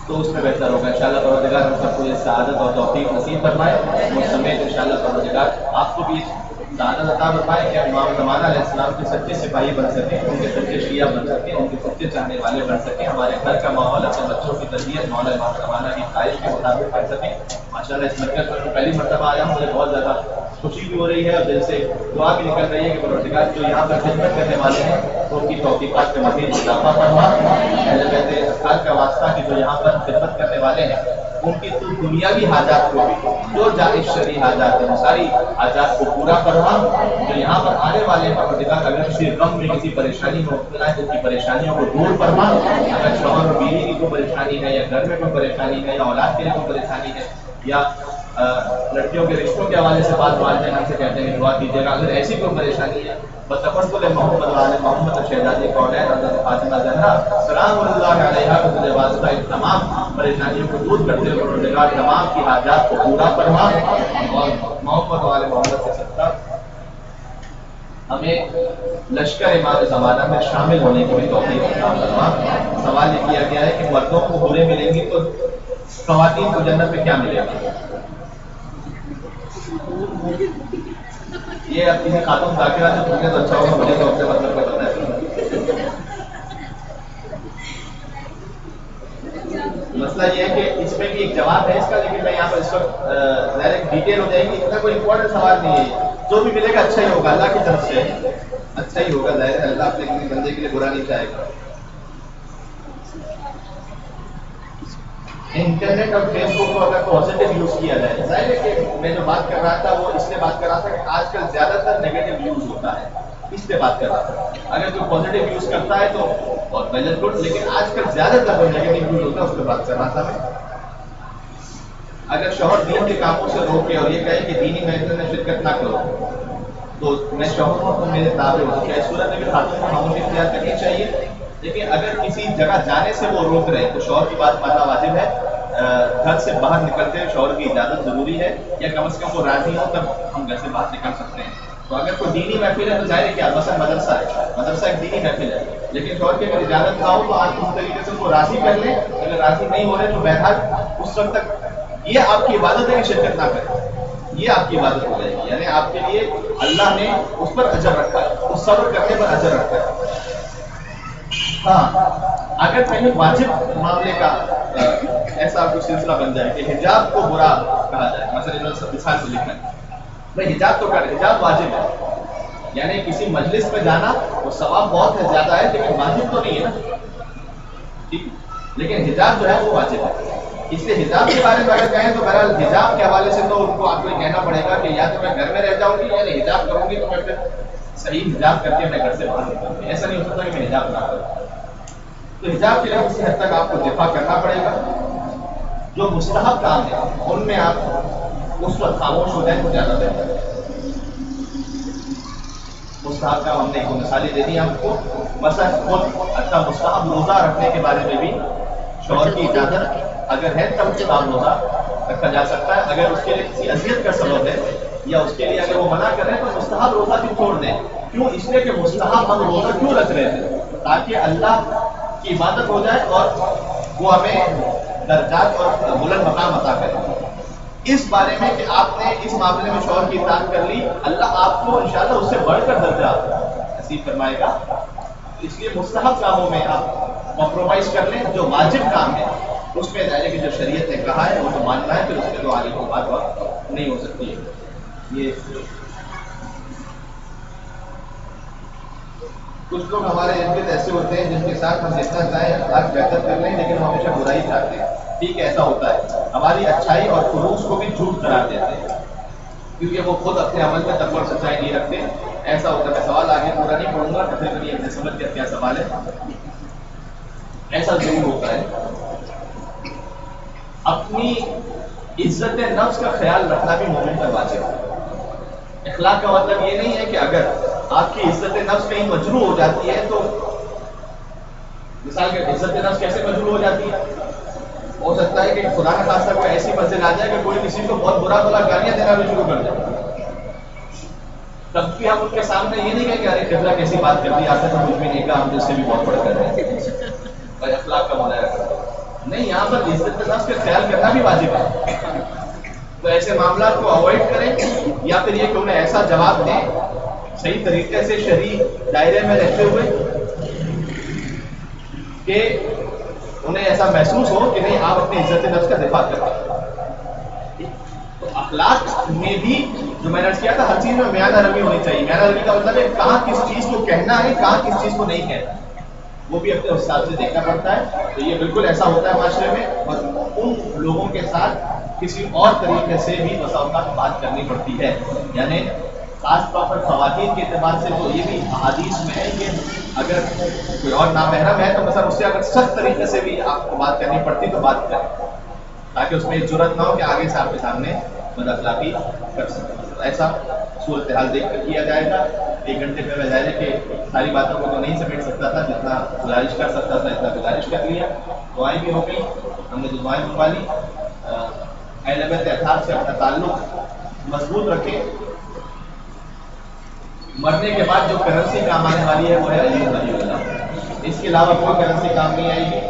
تو اس میں بہتر ہوگا انشاءاللہ. پروردگار ہم سب کو یہ سعادت اور توفیق نصیب فرمائے. اس سمیت انشاءاللہ پروردگار آپ کو بھی سعادت عطا فرمائے کہ امام زمانہ علیہ السلام کے سچے سپاہی بن سکیں, ان کے سچے شیعہ بن سکیں, ان کے سچے چاہنے والے بن سکیں. ہمارے گھر کا ماحول اپنے بچوں کی تربیت مولا امام زمانہ کی خواہش کے مطابق کر سکیں. ماشاءاللہ اس مرکز پر پہلی مرتبہ آیا ہوں, مجھے بہت زیادہ خوشی بھی ہو رہی ہے اور دل سے دعا بھی نکل رہی ہے کہ پروردگار جو یہاں پر خدمت کرنے والے ہیں تو ان کی توفیقات میں مزید اضافہ فرما. پہلے کہتے ہیں سرکار کا واسطہ کہ جو یہاں پر خدمت کرنے والے ہیں ان کی تو دنیاوی حاجات کو بھی, جو جائز شرعی حاجات ہیں, ساری حاجات کو پورا فرما. جو یہاں پر آنے والے ہیں پروردگار اگر کسی غم میں کسی پریشانی میں مبتلا ہے تو ان کی پریشانیوں کو دور فرما. اگر شوہر اور بیوی کی کوئی پریشانی ہے یا گھر میں کوئی پریشانی ہے یا اولاد کے لیے کوئی پریشانی ہے یا لڑکیوں کے رشتوں کے حوالے سے بات والدین ہم سے کہتے ہیں دعا کیجیے گا, اگر ایسی کوئی پریشانی ہے بتفضل محمد والے محمد شہزادی کونین حضرت فاطمہ زہرا سلام اللہ علیہا کو تجھے واسطہ ان تمام پریشانیوں کو دور کرتے ہوئے پروردگار تمام کی حاجات کو پورا فرما. اور محمد والے محمد کے صدقہ ہمیں لشکر امام زمانہ میں شامل ہونے کی بھی توفیق عطا فرما. سوال یہ کیا گیا ہے کہ مردوں کو حوریں ملیں گی تو خواتین کو جنت میں کیا ملے گا. یہ اب کسی خاتون ذاکرہ سے پوچھے تو اچھا ہوگا, مجھے تو اپنے مطلب کا پتہ ہے. مسئلہ یہ ہے کہ اس میں بھی ایک جواب ہے اس کا, لیکن میں یہاں پر اس وقت ظاہر ڈیٹیل ہو جائے گی. اتنا کوئی امپورٹنٹ سوال نہیں ہے, جو بھی ملے گا اچھا ہی ہوگا, اللہ کی طرف سے اچھا ہی ہوگا. ظاہر ہے اللہ اپنے کسی بندے کے لیے برا نہیں چاہے گا. انٹرنیٹ اور فیس بک کو اگر پازیٹیو یوز کیا جائے, ظاہر ہے کہ میں جو بات کر رہا تھا وہ اس لیے بات کر رہا تھا کہ آج کل زیادہ تر نیگیٹو یوز ہوتا ہے, اس پہ بات کر رہا تھا. اگر کوئی پازیٹیو یوز کرتا ہے تو بہت ویل اینڈ گڈ, لیکن آج کل زیادہ تر جو نیگیٹو یوز ہوتا ہے اس پہ بات کر رہا تھا میں. اگر شوہر دین کے کاموں سے روکے اور یہ کہے کہ دینی محفل میں شرکت نہ کرو تو میں شوہر ہوں تو میرے تابع ہو. کیا اس صورت میں بھی خاتون کو خاموشی اختیار کرنی چاہیے. لیکن اگر کسی جگہ جانے سے وہ روک رہے تو شوہر کی بات ماننا واجب ہے. گھر سے باہر نکلتے ہوئے شوہر کی اجازت ضروری ہے, یا کم از کم وہ راضی ہو تب ہم گھر سے باہر نکل سکتے ہیں. تو اگر کوئی دینی محفل ہے تو ظاہر ہے کیا مثلا مدرسہ ہے, مدرسہ ایک دینی محفل ہے, لیکن شوہر کی اگر اجازت نہ ہو تو آپ اس طریقے سے ان کو راضی کر لیں. اگر راضی نہیں ہو رہے تو بہرحال اس وقت تک یہ آپ کی عبادت ہے کہ شرکت نہ کریں, یہ آپ کی عبادت ہو جائے گی. ہے، یعنی آپ کے لیے اللہ نے اس پر اجر رکھا ہے، اس صبر کرنے پر اجر رکھا ہے۔ ہاں اگر کہیں واجب معاملے کا ایسا کوئی سلسلہ بن جائے کہ حجاب کو برا کہا جائے، مثلا مثال سے لکھنا ہے بھائی حجاب تو کر، حجاب واجب ہے، یعنی کسی مجلس میں جانا وہ ثواب بہت ہے، زیادہ ہے، لیکن واجب تو نہیں ہے نا، ٹھیک، لیکن حجاب جو ہے وہ واجب ہے۔ اس لیے حجاب کے بارے میں اگر کہیں تو بہرحال حجاب کے حوالے سے تو ان کو آپ کو یہ کہنا پڑے گا کہ یا تو میں گھر میں رہ جاؤں گی، یعنی حجاب کروں گی تو میں پھر صحیح حجاب کر کے میں گھر سے باہر نکلوں گی، ایسا نہیں ہو سکتا کہ میں حجاب نہ کروں۔ تو حجاب کے لیے کسی حد تک آپ کو دفاع کرنا پڑے گا۔ جو مستحب کام ہے ان میں آپ اس وقت خاموش ہو جائیں تو زیادہ بہتر ہے۔ مستحب کام ہم نے ایک مثالیں دے دی ہم کو، مثلا اچھا مستحب روزہ رکھنے کے بارے میں بھی شوہر کی اجازت اگر ہے تب مستحب روزہ رکھا جا سکتا ہے، اگر اس کے لیے کسی اذیت کا سبب ہے یا اس کے لیے اگر وہ منع کر رہے ہیں تو مستحب روزہ بھی چھوڑ دیں۔ کیوں؟ اس لیے کہ مستحب ہم روزہ کیوں رکھ رہے تھے؟ تاکہ اللہ کی عبادت ہو جائے اور وہ ہمیں درجات اور بلند مقام عطا کرے۔ اس بارے میں کہ آپ نے اس معاملے میں شوہر کی اطاعت کر لی، اللہ آپ کو انشاءاللہ اس سے بڑھ کر درجہ نصیب فرمائے گا۔ اس لیے مستحب کاموں میں آپ کمپرومائز کر لیں، جو واجب کام ہے اس میں ظاہر ہے کہ جو شریعت نے کہا ہے وہ تو ماننا ہے، پھر اس کے تو آگے کی بات وقت نہیں ہو سکتی ہے۔ یہ کچھ لوگ ہمارے ارد ایسے ہوتے ہیں جن کے ساتھ ہم جتنا چاہیں اخلاق بہتر کر لیں لیکن وہ ہمیشہ برائی چاہتے ہیں۔ ٹھیک ہے، ایسا ہوتا ہے، ہماری اچھائی اور خلوص کو بھی جھوٹ قرار دیتے ہیں کیونکہ وہ خود اپنے عمل میں تقوی اور سچائی نہیں رکھتے۔ ایسا ہوتا ہے، میں سوال آگے پورا نہیں پڑھوں گا، تقریباً یہ سمجھ گیا کیا سوال ہے۔ ایسا ضرور ہوتا ہے، اپنی عزت نفس کا خیال رکھنا بھی مومن کا واجب ہے۔ اخلاق کا مطلب یہ نہیں ہے کہ اگر آپ کی عزت نفس کہیں مجروح ہو جاتی ہے تو مثال کے عزت نفس کیسے مجروح ہو جاتی ہے؟ ہو سکتا ہے کہ خدا نہ خاصہ کوئی ایسی منزل آ جائے کہ کوئی کسی کو بہت برا بلا گالیاں دینا بھی شروع کر جائے، تب بھی ہم ان کے سامنے یہ نہیں کہیں کہ ارے قبلہ کیسی بات کر دی، آپ نے تو کچھ بھی نہیں کہا، ہم جس سے بھی بہت بڑھ کر ہیں اور اخلاق کا مظاہرہ کرتے نہیں۔ یہاں پر عزت نفس کا خیال کرنا بھی واجب ہے، تو ایسے معاملات کو اوائڈ کریں، یا پھر یہ کہ انہیں ایسا جواب دیں صحیح طریقے سے شرعی دائرے میں رہتے ہوئے کہ انہیں ایسا محسوس ہو کہ نہیں آپ اپنی عزت نفس کا دفاع کر رہے ہیں۔ تو اخلاق میں بھی جو میں نے کیا تھا ہر چیز میں میانہ روی ہونی چاہیے۔ میانہ روی کا مطلب ہے کہاں کس چیز کو کہنا ہے، کہاں کس چیز کو نہیں کہنا، وہ بھی اپنے حساب سے دیکھنا پڑتا ہے۔ تو یہ بالکل ایسا ہوتا ہے معاشرے میں، اور ان لوگوں کے ساتھ کسی اور طریقے سے بھی بسا اوقات بات کرنی پڑتی ہے، یعنی خاص طور پر خواتین کے اعتبار سے تو یہ بھی احادیث میں ہے کہ اگر کوئی اور نامحرم ہے تو مثلا اس سے اگر سخت طریقے سے بھی آپ کو بات کرنی پڑتی تو بات کریں، تاکہ اس میں یہ ضرورت نہ ہو کہ آگے سے آپ کے سامنے بد اخلاقی کر سکیں۔ ایسا صورتحال دیکھ کر کیا جائے گا۔ 1 گھنٹے میں میں ظاہر ہے کہ ساری باتوں کو تو نہیں سمیٹ سکتا تھا، جتنا گزارش کر سکتا تھا اتنا گزارش کر لیا۔ دعائیں بھی ہو گئی، ہم نے جو دعائیں منگوا لی۔ اہل بیت اطہار سے اپنا تعلق مضبوط رکھیں۔ مرنے کے بعد جو کرنسی کام آنے والی ہے وہ ہے علی ولی اللہ، اس کے علاوہ کوئی کرنسی کام نہیں آئے گی۔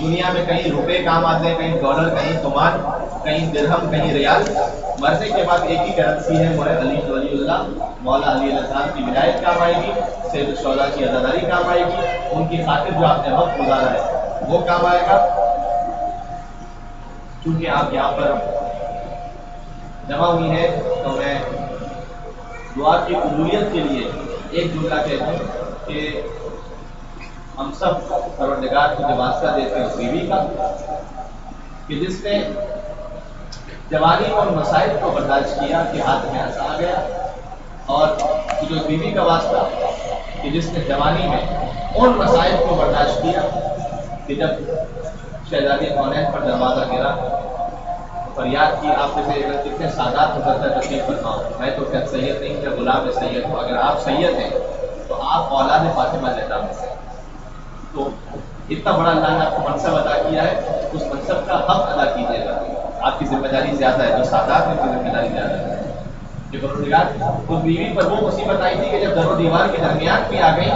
دنیا میں کہیں روپے کام آتے ہیں، کہیں ڈالر، کہیں تومان، کہیں درہم، کہیں ریال۔ مرنے کے بعد ایک ہی کرنسی ہے، وہ ہے علی ولی اللہ۔ مولا علی علیہ السلام کی ولایت کام آئے گی، سید الشہداء کی عزاداری کام آئے گی، ان کی خاطر جو آپ نے وقت گزارا ہے وہ کام آئے گا۔ چونکہ آپ یہاں پر جمع ہوئی ہے تو میں دعا کی قبولیت کے لیے ایک جملہ کہتا ہوں کہ ہم سب پروردگار کو جو واسطہ دیتے ہیں اس بیوی کا، کہ جس نے جوانی اور مسائل کو برداشت کیا کہ ہاتھ میں ایسا آ گیا، اور جو بیوی کا واسطہ کہ جس نے جوانی میں ان مسائل کو برداشت کیا کہ جب شہزادی کونین پر دروازہ گرا فریاد کی آپ سے کتنے سادات حضرت تشریف فرماؤ، میں تو خیر سید نہیں کہ غلام سید ہوں، اگر آپ سید ہیں تو آپ اولاد فاطمہ زہرا میں سے، تو اتنا بڑا اللہ نے آپ کو منصب عطا کیا ہے، اس منصب کا حق ادا کیجیے گا۔ آپ کی ذمہ داری زیادہ ہے، جو سادات ہیں ان کی ذمہ داری زیادہ ہے۔ کہ پروردگار اس بیوی پر وہ مصیبت آئی تھی کہ جب در و دیوار کے درمیان بھی آ گئی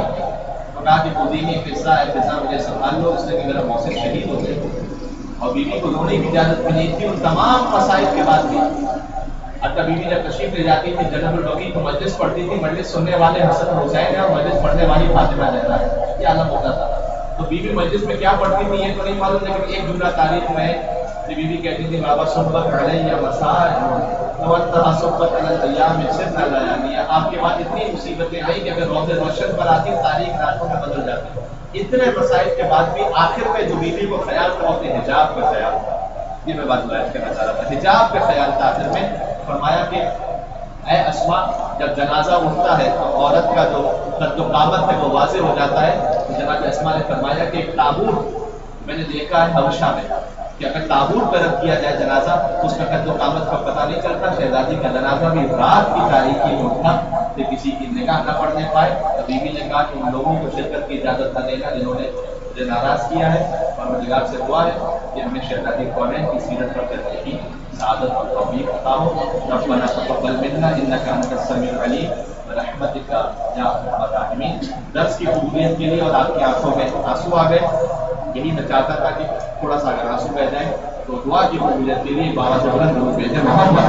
تو کہا کہ خودی قصہ ہے، قصہ مجھے سنبھال لو، اس نے کہ میرا محسن شہید ہو گئے، اور بیوی کو رونے کی اجازت بھی نہیں تھی۔ ان تمام مسائل کے بعد بھی حتیٰ بیوی جب تشریف لے جاتی تھی جنت البقیع تو مجلس پڑھتی تھی، مجلس سننے والے حسن حسین ہے اور مجلس پڑھنے والی فاطمہ زہرا ہے، یہ عالم ہوتا تھا. تو بیوی مجلس میں کیا پڑھتی تھی یہ تو نہیں معلوم، لیکن ایک جملہ تاریخ میں بیوی کہتی تھی بابا صحبت علیہ مسائل وانتہا صحبت علی الایام صرف اللیامی. آپ کے بعد اتنی مصیبتیں آئی کہ اگر روز روشن پر آتی تاریخ راتوں میں بدل جاتی. اتنے مسائل کے بعد بھی آخر میں جو بیوی کو خیال تھا وہ حجاب کا خیال تھا. یہ میں بات بیان کرنا چاہ رہا تھا، حجاب کا خیال تھا. آخر میں فرمایا کہ اے اسما جب جنازہ اٹھتا ہے تو عورت کا جو قد و قامت ہے وہ واضح ہو جاتا ہے. تو جناب اسما نے فرمایا کہ ایک تابوت میں نے دیکھا ہے حبشہ میں کہ اگر تابوت پر رکھ کیا جائے جنازہ تو اس کا قد و قامت کا پتہ نہیں چلتا. شہزادی کا جنازہ بھی رات کی تاریکی میں اٹھا کہ کسی کی نگاہ نہ پڑنے پائے. بیوی نے کہا کہ ان لوگوں کو شرکت کی اجازت نہ دینا جنہوں نے مجھے ناراض کیا ہے، اور مجھے آپ سے دعا ہے کہ ہمیں شہزادی کونین کی سیرت پر چلنے کی سعادت اور توفیق عطا ہو. ربنا تقبل منا انک انت السمیع العلیم برحمتک یا ارحم الراحمین. درس کی قبولیت کے لیے اور آپ کی آنکھوں میں آنسو آ گئے، یہی میں چاہتا تھا کہ تھوڑا سا اگر آنسو بہ جائیں تو دعا کی قبولیت کے لیے بابا سے بلند درود بھیجیں. محمد